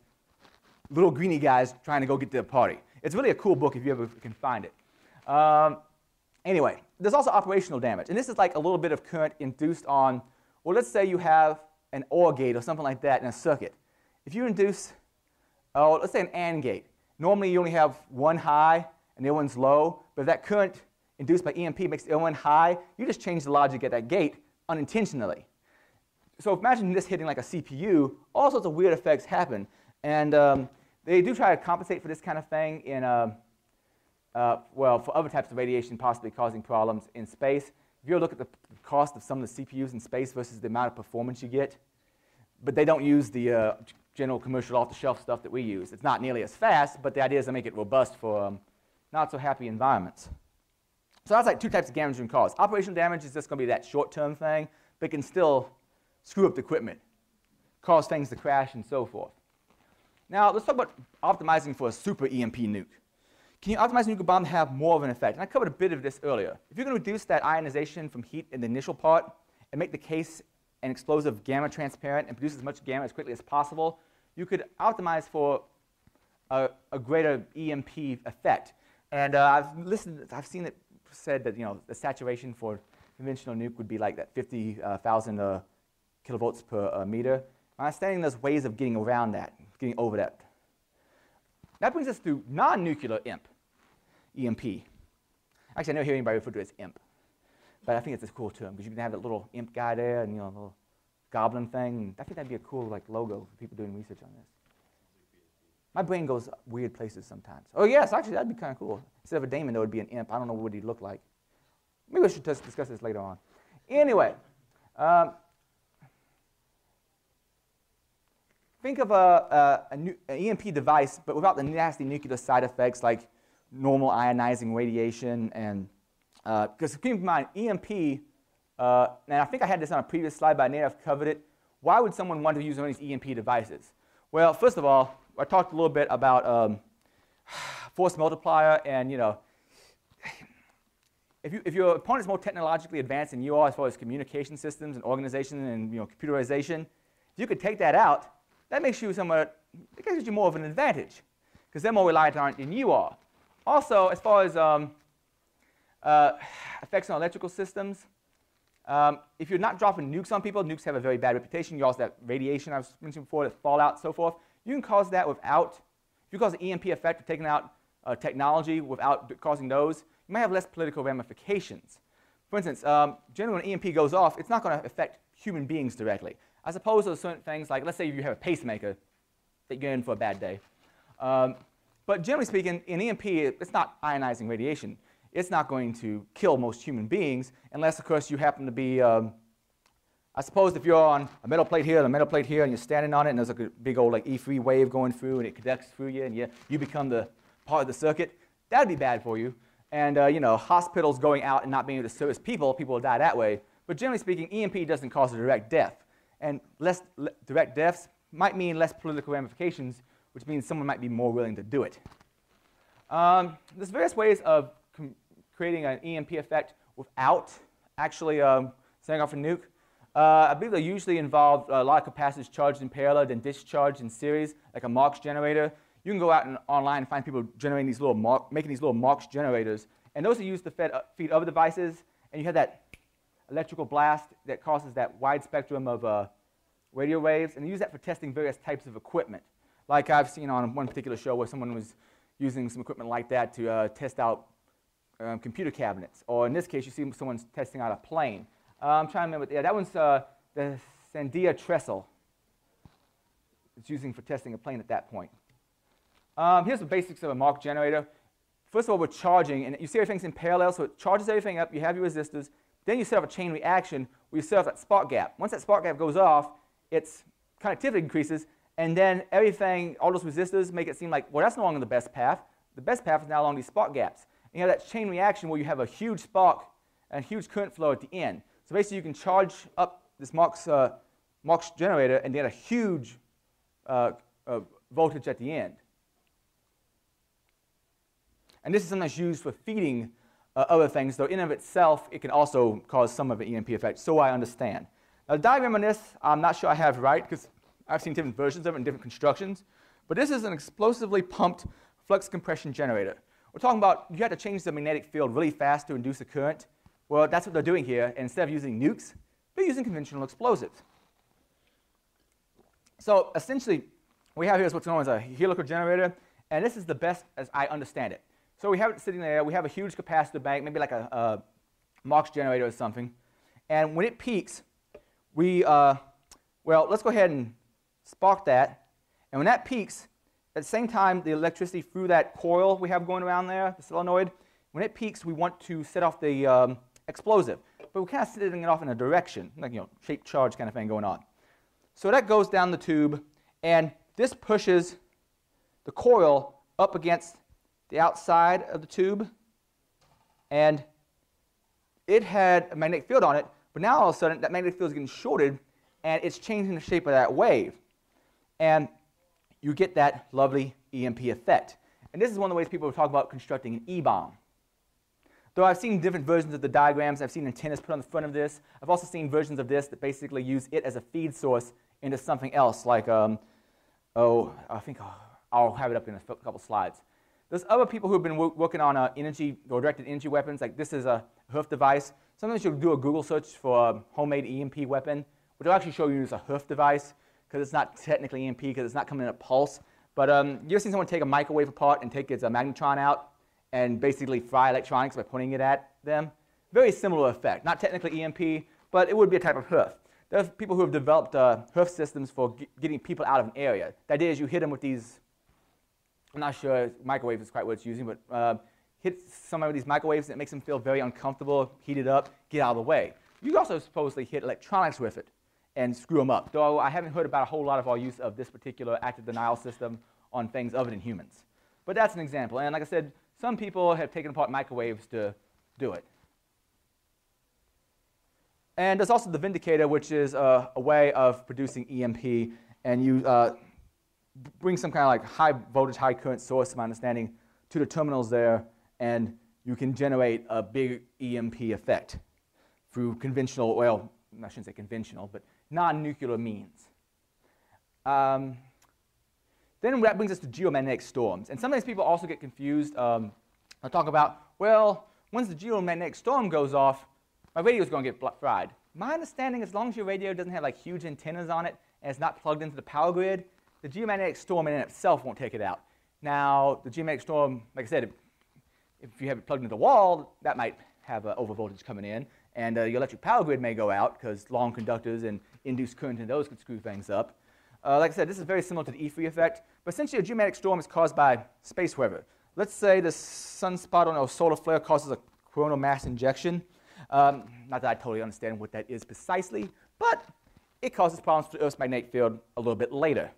little greenie guys trying to go get to the party. It's really a cool book if you ever can find it. Anyway, there's also operational damage. And this is like a little bit of current induced on, well, let's say you have an OR gate or something like that in a circuit. If you induce, let's say an AND gate, normally you only have one high and the other one's low, but if that current induced by EMP makes the other one high, you just change the logic at that gate unintentionally. So imagine this hitting like a CPU, all sorts of weird effects happen. And they do try to compensate for this kind of thing in, well, for other types of radiation possibly causing problems in space. If you look at the cost of some of the CPUs in space versus the amount of performance you get, but they don't use the general commercial off-the-shelf stuff that we use. It's not nearly as fast, but the idea is to make it robust for not so happy environments. So that's like two types of damage you can cause. Operational damage is just going to be that short-term thing, but it can still screw up the equipment, cause things to crash, and so forth. Now, let's talk about optimizing for a super EMP nuke. Can you optimize a nuclear bomb to have more of an effect? And I covered a bit of this earlier. If you're going to reduce that ionization from heat in the initial part and make the case an explosive gamma transparent and produce as much gamma as quickly as possible, you could optimize for a greater EMP effect. And I've seen it said that the saturation for conventional nuke would be like that 50,000 kilovolts per meter. My understanding there's ways of getting around that, getting over that. That brings us to non-nuclear EMP. Actually, I never hear anybody refer to it as EMP, but I think it's a cool term because you can have that little EMP guy there and a little goblin thing. I think that'd be a cool logo for people doing research on this. My brain goes weird places sometimes. Oh yes, actually that'd be kind of cool. Instead of a daemon, there would be an imp. I don't know what he'd look like. Maybe we should discuss this later on. Anyway, think of an EMP device, but without the nasty nuclear side effects like normal ionizing radiation. And because keep in mind, EMP, and I think I had this on a previous slide, but I may have covered it. Why would someone want to use one of these EMP devices? Well, first of all, I talked a little bit about force multiplier, and if your opponent's more technologically advanced than you are as far as communication systems and organization and computerization, if you could take that out, that makes you somewhat, it gives you more of an advantage because they're more reliant on it than you are. Also, as far as effects on electrical systems, if you're not dropping nukes on people, nukes have a very bad reputation. You also have radiation I was mentioning before, that fallout, so forth. You can cause that without, if you cause an EMP effect of taking out technology without causing those, you might have less political ramifications. For instance, generally when EMP goes off, it's not going to affect human beings directly. As opposed to certain things like, let's say you have a pacemaker that you're in for a bad day. But generally speaking, in EMP, it's not ionizing radiation. It's not going to kill most human beings unless, of course, you happen to be, I suppose if you're on a metal plate here and a metal plate here and you're standing on it and there's like a big old like E3 wave going through and it conducts through you and you become the part of the circuit, that'd be bad for you. And you know, hospitals going out and not being able to service people will die that way. But generally speaking, EMP doesn't cause a direct death. And less direct deaths might mean less political ramifications, which means someone might be more willing to do it. There's various ways of creating an EMP effect without actually setting off a nuke. I believe they usually involve a lot of capacitors charged in parallel, then discharged in series, like a Marx generator. You can go out and online and find people generating these little making these little Marx generators, and those are used to feed other devices. And you have that electrical blast that causes that wide spectrum of radio waves, and they use that for testing various types of equipment. Like I've seen on one particular show where someone was using some equipment like that to test out computer cabinets, or in this case, you see someone's testing out a plane. I'm trying to remember. Yeah, that one's the Sandia trestle. It's using for testing a plane at that point. Here's the basics of a Marx generator. First of all, we're charging, and you see everything's in parallel, so it charges everything up. You have your resistors. Then you set up a chain reaction where you set up that spark gap. Once that spark gap goes off, its conductivity increases, and then everything, all those resistors make it seem like, well, that's no longer the best path. The best path is now along these spark gaps. And you have that chain reaction where you have a huge spark and a huge current flow at the end. So basically, you can charge up this Marx generator and get a huge voltage at the end. And this is sometimes used for feeding other things, though in and of itself, it can also cause some of an EMP effect, so I understand. Now, the diagram on this, I'm not sure I have right, because I've seen different versions of it in different constructions. But this is an explosively pumped flux compression generator. We're talking about you have to change the magnetic field really fast to induce a current. Well, that's what they're doing here. And instead of using nukes, they're using conventional explosives. So essentially, what we have here is what's known as a helical generator. And this is the best as I understand it. So we have it sitting there. We have a huge capacitor bank, maybe like a Marx generator or something. And when it peaks, well, let's go ahead and spark that. And when that peaks, at the same time, the electricity through that coil we have going around there, the solenoid, when it peaks, we want to set off the explosive. But we're kind of setting it off in a direction, like, you know, shaped charge kind of thing going on. So that goes down the tube, and this pushes the coil up against the outside of the tube, and it had a magnetic field on it, but now all of a sudden that magnetic field is getting shorted, and it's changing the shape of that wave. And you get that lovely EMP effect. And this is one of the ways people talk about constructing an E-bomb. Though I've seen different versions of the diagrams, I've seen antennas put on the front of this. I've also seen versions of this that basically use it as a feed source into something else, like, I think I'll have it up in a couple slides. There's other people who have been working on energy or directed energy weapons, like this is a HUF device. Sometimes you'll do a Google search for a homemade EMP weapon, but they'll actually show you it's a HUF device, because it's not technically EMP, because it's not coming in a pulse. But you ever seen someone take a microwave apart and take its magnetron out and basically fry electronics by pointing it at them? Very similar effect. Not technically EMP, but it would be a type of HUF. There's people who have developed HUF systems for getting people out of an area. The idea is you hit them with these, I'm not sure microwave is quite what it's using, but hit some of these microwaves and it makes them feel very uncomfortable, heat it up, get out of the way. You can also supposedly hit electronics with it and screw them up, though I haven't heard about a whole lot of our use of this particular active denial system on things other than humans. But that's an example, and like I said, some people have taken apart microwaves to do it. And there's also the Vindicator, which is a way of producing EMP, and you bring some kind of like high voltage, high current source, to my understanding, to the terminals there, and you can generate a big EMP effect through conventional, well, I shouldn't say conventional, but non-nuclear means. Then that brings us to geomagnetic storms. And sometimes people also get confused. I'll talk about, well, once the geomagnetic storm goes off, my radio is going to get fried. My understanding, as long as your radio doesn't have like huge antennas on it and it's not plugged into the power grid, the geomagnetic storm in itself won't take it out. Now, the geomagnetic storm, like I said, if you have it plugged into the wall, that might have overvoltage coming in, and your electric power grid may go out because long conductors and induced current in those could screw things up. Like I said, this is very similar to the E3 effect, but essentially a geomagnetic storm is caused by space weather. Let's say the sunspot on a solar flare causes a coronal mass injection. Not that I totally understand what that is precisely, but it causes problems for the Earth's magnetic field a little bit later.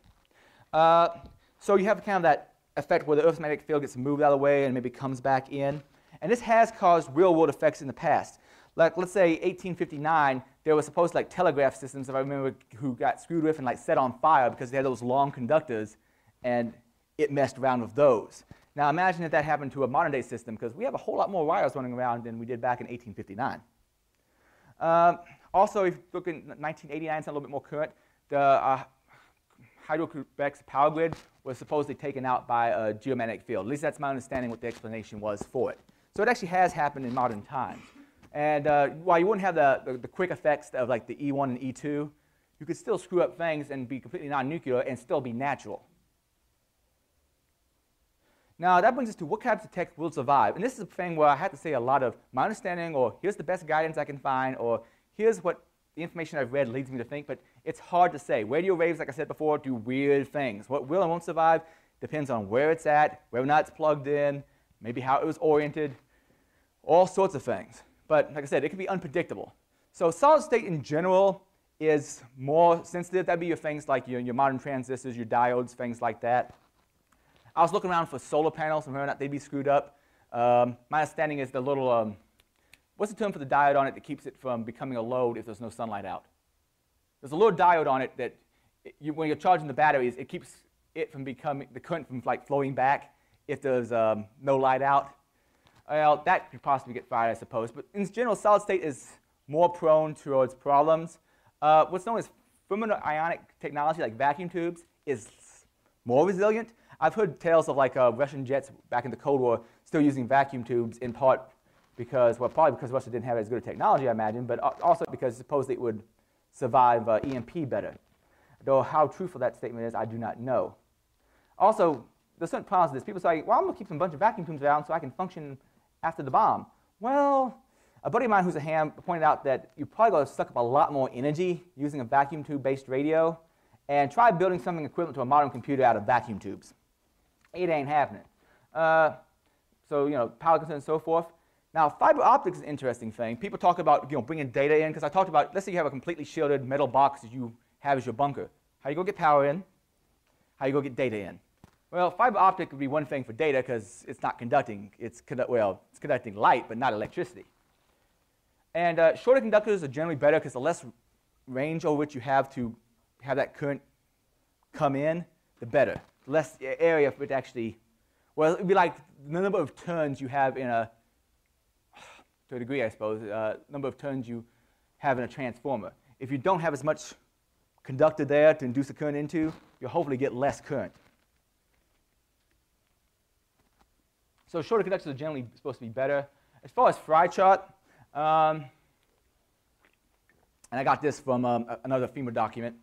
So you have kind of that effect where the Earth's magnetic field gets moved out of the way and maybe comes back in. And this has caused real-world effects in the past. Like, let's say 1859, there were supposed like telegraph systems, if I remember, who got screwed with and like set on fire because they had those long conductors, and it messed around with those. Now imagine if that happened to a modern-day system, because we have a whole lot more wires running around than we did back in 1859. Also, if you look in 1989, it's a little bit more current, the hydroconvex power grid was supposedly taken out by a geomagnetic field. At least that's my understanding what the explanation was for it. So it actually has happened in modern times. And while you wouldn't have the quick effects of like the E1 and E2, you could still screw up things and be completely non-nuclear and still be natural. Now that brings us to what types of tech will survive. And this is a thing where I have to say a lot of my understanding, or here's the best guidance I can find, or here's what the information I've read leads me to think, but it's hard to say. Radio waves, like I said before, do weird things. What will and won't survive depends on where it's at, whether or not it's plugged in, maybe how it was oriented, all sorts of things. But like I said, it can be unpredictable. So solid state in general is more sensitive. That'd be your things like your modern transistors, your diodes, things like that. I was looking around for solar panels and whether or not they'd be screwed up. My understanding is the little, what's the term for the diode on it that keeps it from becoming a load if there's no sunlight out? There's a little diode on it that when you're charging the batteries, it keeps it from becoming, the current from like flowing back if there's no light out. Well, that could possibly get fired, I suppose. But in general, solid state is more prone towards problems. What's known as thermionic technology, like vacuum tubes, is more resilient. I've heard tales of like Russian jets back in the Cold War still using vacuum tubes in part because, well, probably because Russia didn't have as good a technology, I imagine, but also because supposedly it would survive EMP better. Though how truthful that statement is, I do not know. Also, there's certain problems with this. People say, well, I'm going to keep a bunch of vacuum tubes around so I can function after the bomb. Well, a buddy of mine who's a ham pointed out that you probably got to suck up a lot more energy using a vacuum tube-based radio, and try building something equivalent to a modern computer out of vacuum tubes. It ain't happening. So, power consumption and so forth. Now, fiber optics is an interesting thing. People talk about, bringing data in, because I talked about, let's say you have a completely shielded metal box that you have as your bunker. How you go get power in? How you go get data in? Well, fiber optic would be one thing for data because it's not conducting. It's conducting light, but not electricity. And shorter conductors are generally better because the less range over which you have to have that current come in, the better. The less area for it to actually, well, it would be like the number of turns you have in a, to a degree, I suppose, number of turns you have in a transformer. If you don't have as much conductor there to induce the current into, you'll hopefully get less current. So shorter conductors are generally supposed to be better. As far as Fry chart, and I got this from another FEMA document.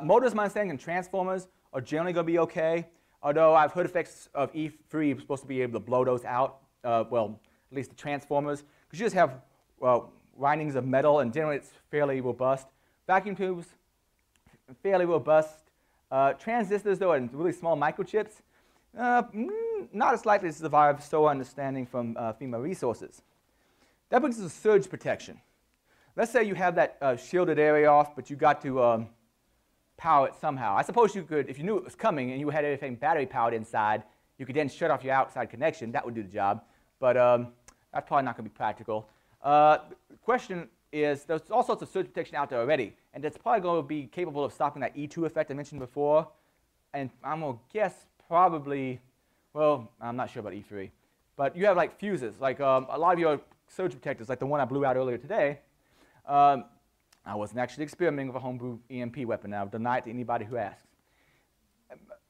Motors, my understanding, and transformers are generally going to be okay, although I've heard effects of E3 supposed to be able to blow those out, well, at least the transformers, because you just have windings of metal, and generally it's fairly robust. Vacuum tubes, fairly robust. Transistors, though, and really small microchips, not as likely to survive, so understanding from FEMA resources. That brings us to surge protection. Let's say you have that shielded area off, but you got to power it somehow. I suppose you could, if you knew it was coming and you had everything battery powered inside, you could then shut off your outside connection. That would do the job, but that's probably not going to be practical. The question is, there's all sorts of surge protection out there already, and it's probably going to be capable of stopping that E2 effect I mentioned before. And I'm going to guess probably, well, I'm not sure about E3, but you have like fuses, like a lot of your surge protectors, like the one I blew out earlier today. I wasn't actually experimenting with a homebrew EMP weapon. I'll deny it to anybody who asks.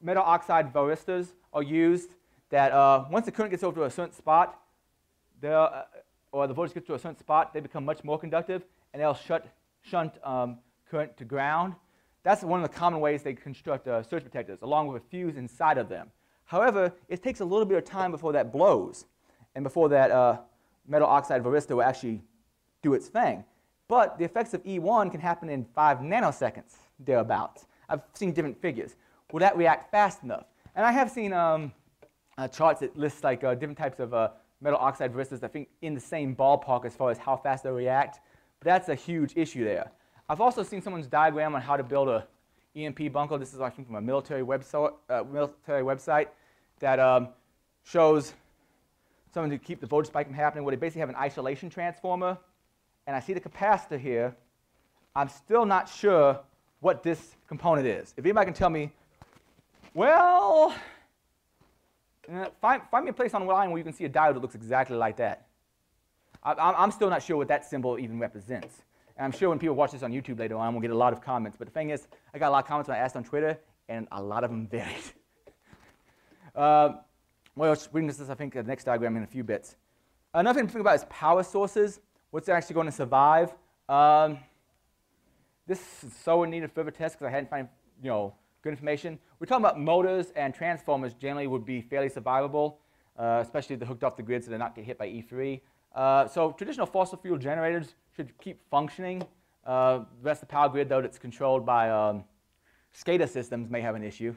Metal oxide varistors are used that once the current gets over to a certain spot, or the voltage gets to a certain spot, they become much more conductive, and they'll shunt current to ground. That's one of the common ways they construct surge protectors, along with a fuse inside of them. However, it takes a little bit of time before that blows, and before that metal oxide varistor will actually do its thing. But the effects of E1 can happen in 5 nanoseconds, thereabouts. I've seen different figures. Will that react fast enough? And I have seen charts that list like different types of metal oxide varistors, I think, in the same ballpark as far as how fast they react. But that's a huge issue there. I've also seen someone's diagram on how to build a EMP bunker. This is, I think, from a military website that shows something to keep the voltage spike from happening, where they basically have an isolation transformer. And I see the capacitor here. I'm still not sure what this component is. If anybody can tell me, well, find me a place on the line where you can see a diode that looks exactly like that. I'm still not sure what that symbol even represents. And I'm sure when people watch this on YouTube later on, we'll get a lot of comments. But the thing is, I got a lot of comments when I asked on Twitter, and a lot of them varied. Well, we'll bring this, I think, the next diagram in a few bits. Another thing to think about is power sources. What's actually going to survive? This is so in need of further tests because I hadn't found good information. We're talking about motors and transformers generally would be fairly survivable, especially if they're hooked off the grid so they're not get hit by E3. So traditional fossil fuel generators should keep functioning. The rest of the power grid, though, that's controlled by SCADA systems may have an issue,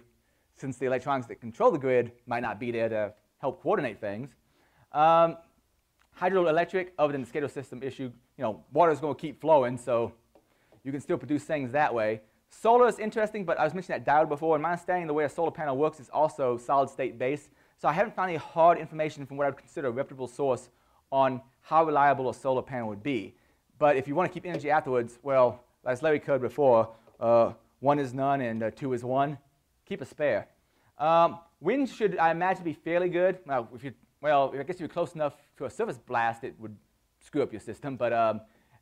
since the electronics that control the grid might not be there to help coordinate things. Hydroelectric, other than the SCADA system issue, water is going to keep flowing, so you can still produce things that way. Solar is interesting, but I was mentioning that diode before, and my understanding the way a solar panel works is also solid-state based. So I haven't found any hard information from what I would consider a reputable source on how reliable a solar panel would be. But if you want to keep energy afterwards, well, as Larry covered before, 1 is none and 2 is 1. Keep a spare. Wind should, I imagine, be fairly good. Well, I guess if you're close enough to a surface blast, it would screw up your system. But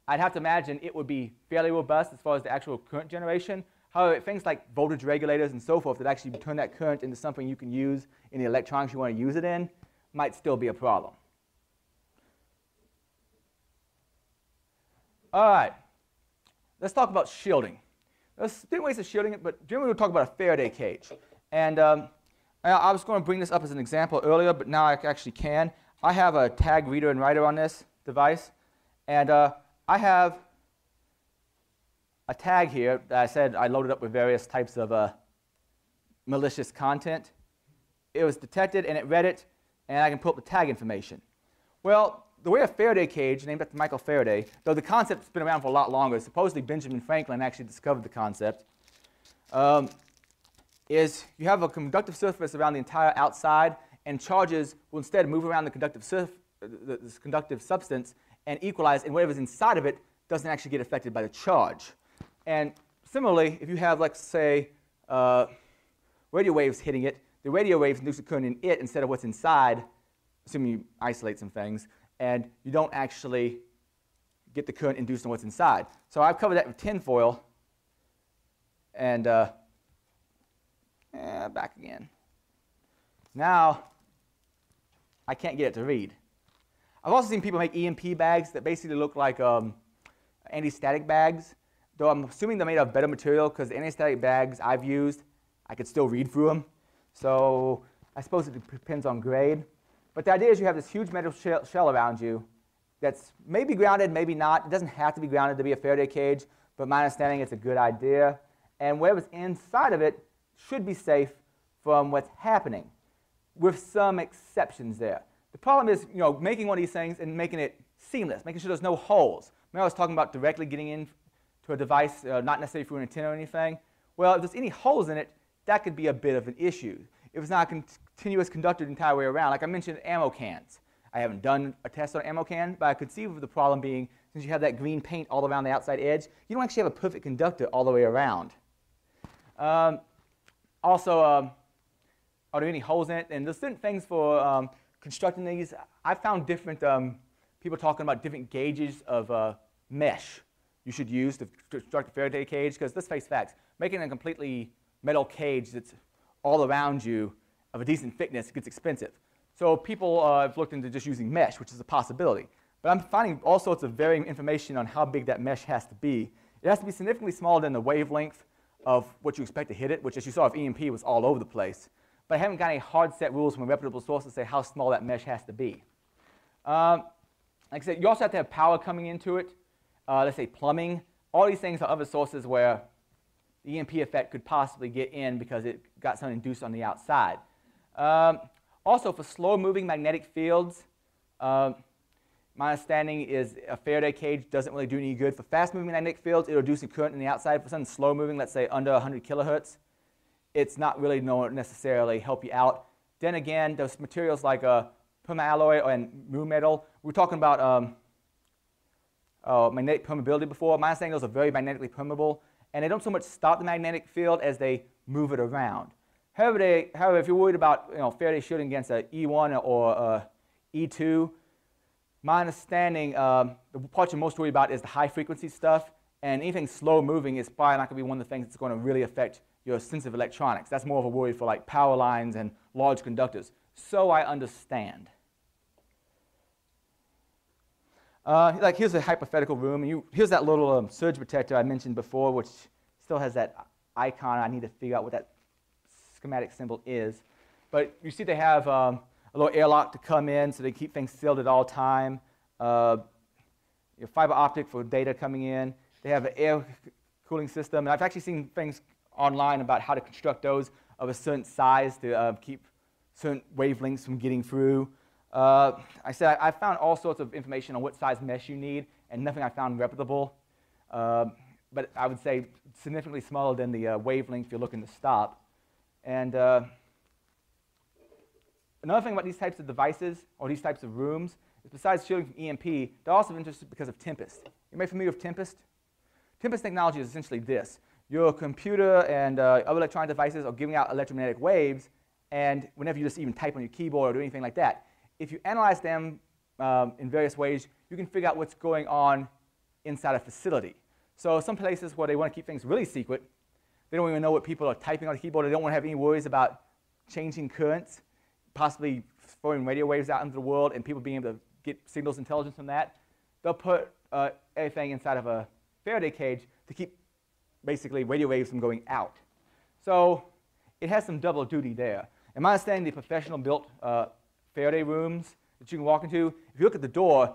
I'd have to imagine it would be fairly robust as far as the actual current generation. However, things like voltage regulators and so forth that actually turn that current into something you can use in the electronics you want to use it in might still be a problem. All right, let's talk about shielding. There's different ways of shielding it, but generally we'll talk about a Faraday cage. And I was going to bring this up as an example earlier, but now I actually can. I have a tag reader and writer on this device, and I have a tag here that I said I loaded up with various types of malicious content. It was detected, and it read it, and I can pull up the tag information. Well, the way a Faraday cage, named after Michael Faraday, though the concept's been around for a lot longer, supposedly Benjamin Franklin actually discovered the concept, is you have a conductive surface around the entire outside, and charges will instead move around the conductive substance and equalize, and whatever's inside of it doesn't actually get affected by the charge. And similarly, if you have, let's say, radio waves hitting it, the radio waves induce a current in it instead of what's inside, assuming you isolate some things, and you don't actually get the current induced on what's inside. So I've covered that with tinfoil, and back again. Now, I can't get it to read. I've also seen people make EMP bags that basically look like anti-static bags, though I'm assuming they're made of better material because the anti-static bags I've used, I could still read through them. So I suppose it depends on grade. But the idea is you have this huge metal shell around you that's maybe grounded, maybe not. It doesn't have to be grounded to be a Faraday cage, but my understanding it's a good idea. And whatever's inside of it should be safe from what's happening, with some exceptions there. The problem is, making one of these things and making it seamless, making sure there's no holes. Remember I was talking about directly getting into a device, not necessarily through an antenna or anything? Well, if there's any holes in it, that could be a bit of an issue. If it's not a continuous conductor the entire way around, like I mentioned, ammo cans. I haven't done a test on an ammo can, but I could see the problem being, since you have that green paint all around the outside edge, you don't actually have a perfect conductor all the way around. Also, are there any holes in it? And there's certain things for constructing these. I found different people talking about different gauges of mesh you should use to construct a Faraday cage, because let's face facts, making a completely metal cage that's all around you of a decent thickness gets expensive. So people have looked into just using mesh, which is a possibility. But I'm finding all sorts of varying information on how big that mesh has to be. It has to be significantly smaller than the wavelength of what you expect to hit it, which, as you saw with EMP, was all over the place. But I haven't got any hard set rules from a reputable source to say how small that mesh has to be. Like I said, you also have to have power coming into it. Let's say plumbing. All these things are other sources where the EMP effect could possibly get in because it got something induced on the outside. Also, for slow-moving magnetic fields, my understanding is a Faraday cage doesn't really do any good. For fast-moving magnetic fields, it'll reduce the current on the outside. For something slow-moving, let's say under 100 kilohertz, it's not really necessarily help you out. Then again, those materials like permalloy and mu metal, we were talking about magnetic permeability before. My understanding those are very magnetically permeable, and they don't so much stop the magnetic field as they move it around. However, if you're worried about Faraday shielding against an E1 or E2, my understanding, the part you're most worried about is the high-frequency stuff, and anything slow-moving is probably not going to be one of the things that's going to really affect your sensitive electronics. That's more of a worry for like power lines and large conductors. So I understand. Like here's a hypothetical room. Here's that little surge protector I mentioned before, which still has that icon. I need to figure out what that schematic symbol is. But you see they have a little airlock to come in, so they keep things sealed at all time. Your fiber optic for data coming in. They have an air cooling system. And I've actually seen things online about how to construct those of a certain size to keep certain wavelengths from getting through. I said I found all sorts of information on what size mesh you need, and nothing I found reputable. But I would say significantly smaller than the wavelength you're looking to stop. And another thing about these types of devices or these types of rooms is besides shielding from EMP, they're also interested because of Tempest. You may be familiar with Tempest? Tempest technology is essentially this. Your computer and other electronic devices are giving out electromagnetic waves, and whenever you just even type on your keyboard or do anything like that, if you analyze them in various ways, you can figure out what's going on inside a facility. So some places where they want to keep things really secret, they don't even know what people are typing on the keyboard. They don't want to have any worries about changing currents, possibly throwing radio waves out into the world and people being able to get signals intelligence from that. They'll put everything inside of a Faraday cage to keep basically radio waves from going out. So it has some double duty there. In my understanding, the professional built Faraday rooms that you can walk into, if you look at the door,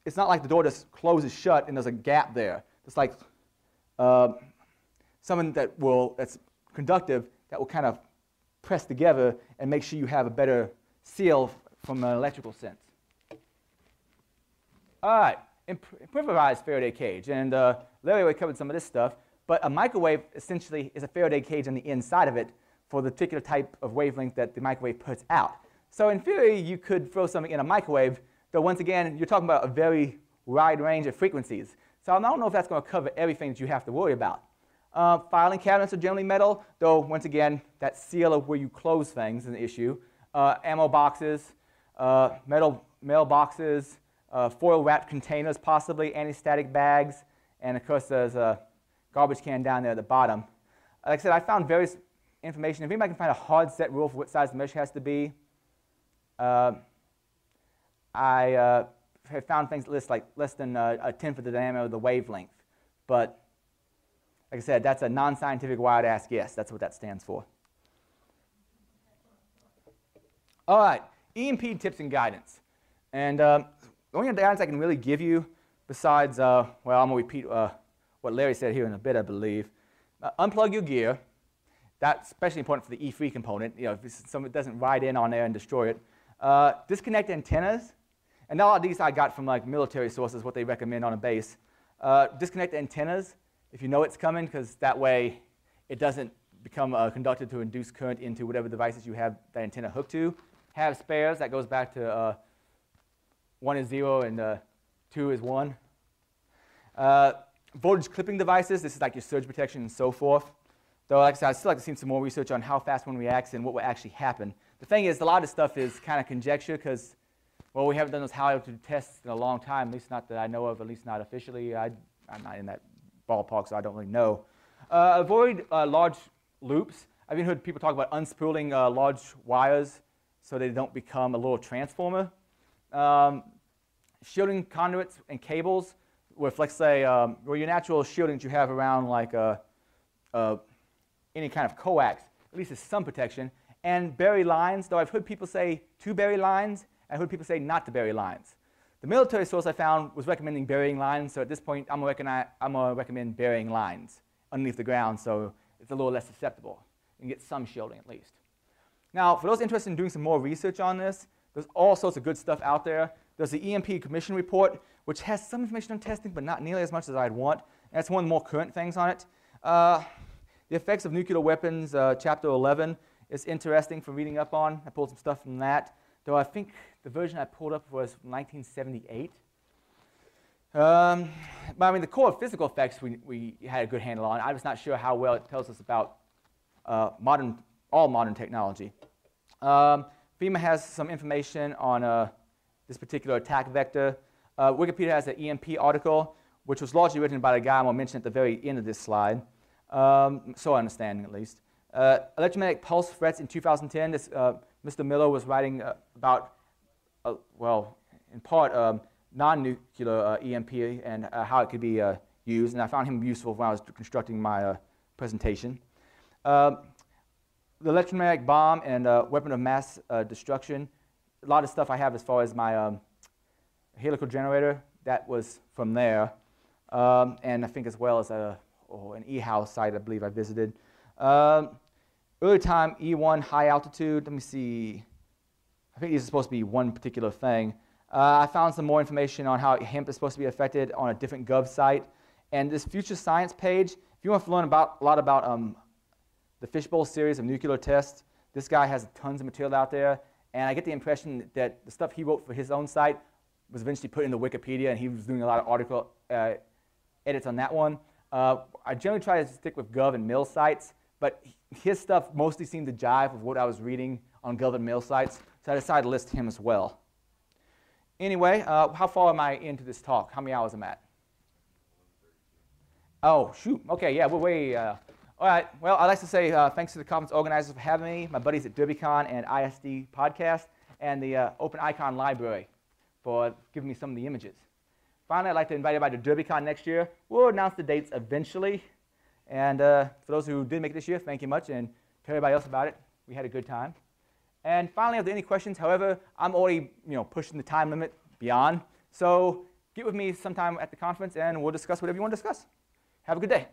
it's not like the door just closes shut and there's a gap there. It's like something that's conductive that will kind of press together and make sure you have a better seal from an electrical sense. All right, improvised Faraday cage. And Larry already covered some of this stuff. But a microwave essentially is a Faraday cage on the inside of it for the particular type of wavelength that the microwave puts out. So in theory, you could throw something in a microwave, though once again, you're talking about a very wide range of frequencies. So I don't know if that's going to cover everything that you have to worry about. Filing cabinets are generally metal, though once again, that seal of where you close things is an issue. Ammo boxes, metal mailboxes, foil-wrapped containers possibly, anti-static bags, and of course there's a garbage can down there at the bottom. Like I said, I found various information. If anybody can find a hard set rule for what size the mesh has to be, I have found things that list like less than a tenth of the diameter of the wavelength. But like I said, that's a non-scientific wild-ass guess. That's what that stands for. All right, EMP tips and guidance. And the only guidance I can really give you besides, well, I'm going to repeat what Larry said here in a bit, I believe. Unplug your gear. That's especially important for the E3 component. If something doesn't ride in on there and destroy it. Disconnect antennas. And a lot of these I got from like military sources, what they recommend on a base. Disconnect antennas if you know it's coming, because that way it doesn't become a conductor to induce current into whatever devices you have that antenna hooked to. Have spares. That goes back to 1 is 0 and 2 is 1. Voltage clipping devices. This is like your surge protection and so forth. Though, like I said, I'd still like to see some more research on how fast one reacts and what will actually happen. The thing is, a lot of this stuff is kind of conjecture because, well, we haven't done those high altitude tests in a long time, at least not that I know of, at least not officially. I'm not in that ballpark, so I don't really know. Avoid large loops. I've even heard people talk about unspooling large wires so they don't become a little transformer. Shielding conduits and cables with, let's say, well, your natural shielding that you have around like any kind of coax, at least is some protection. And bury lines, though I've heard people say to bury lines, I've heard people say not to bury lines. The military source I found was recommending burying lines, so at this point I'm going to recommend burying lines underneath the ground so it's a little less susceptible. You can get some shielding at least. Now, for those interested in doing some more research on this, there's all sorts of good stuff out there. There's the EMP Commission report, which has some information on testing, but not nearly as much as I'd want. And that's one of the more current things on it. The effects of nuclear weapons, chapter 11, is interesting for reading up on. I pulled some stuff from that, though I think the version I pulled up was from 1978. But I mean, the core physical effects we had a good handle on. I'm just not sure how well it tells us about all modern technology. FEMA has some information on this particular attack vector. Wikipedia has an EMP article, which was largely written by a guy I'm going to mention at the very end of this slide. So I understand, at least. Electromagnetic pulse threats in 2010. This, Mr. Miller was writing about, well, in part, non-nuclear EMP and how it could be used, and I found him useful when I was constructing my presentation. The electromagnetic bomb and weapon of mass destruction. A lot of stuff I have as far as my helical generator, that was from there. And I think as well as an E-house site I believe I visited. Early time E1 high altitude, let me see. I think these are supposed to be one particular thing. I found some more information on how hemp is supposed to be affected on a different gov site. And this future science page, if you want to learn a lot about the Fishbowl series of nuclear tests, this guy has tons of material out there. And I get the impression that the stuff he wrote for his own site was eventually put into Wikipedia, and he was doing a lot of article edits on that one. I generally try to stick with Gov and Mill sites, but his stuff mostly seemed to jive with what I was reading on Gov and Mill sites, so I decided to list him as well. Anyway, how far am I into this talk? How many hours am I at? Oh, shoot. Okay, yeah, we're way... all right, well, I'd like to say thanks to the conference organizers for having me, my buddies at DerbyCon and ISD Podcast, and the Open Icon Library for giving me some of the images. Finally, I'd like to invite everybody to DerbyCon next year. We'll announce the dates eventually. And for those who did make it this year, thank you much, and tell everybody else about it. We had a good time. And finally, if there are any questions, however, I'm already pushing the time limit beyond. So get with me sometime at the conference, and we'll discuss whatever you want to discuss. Have a good day.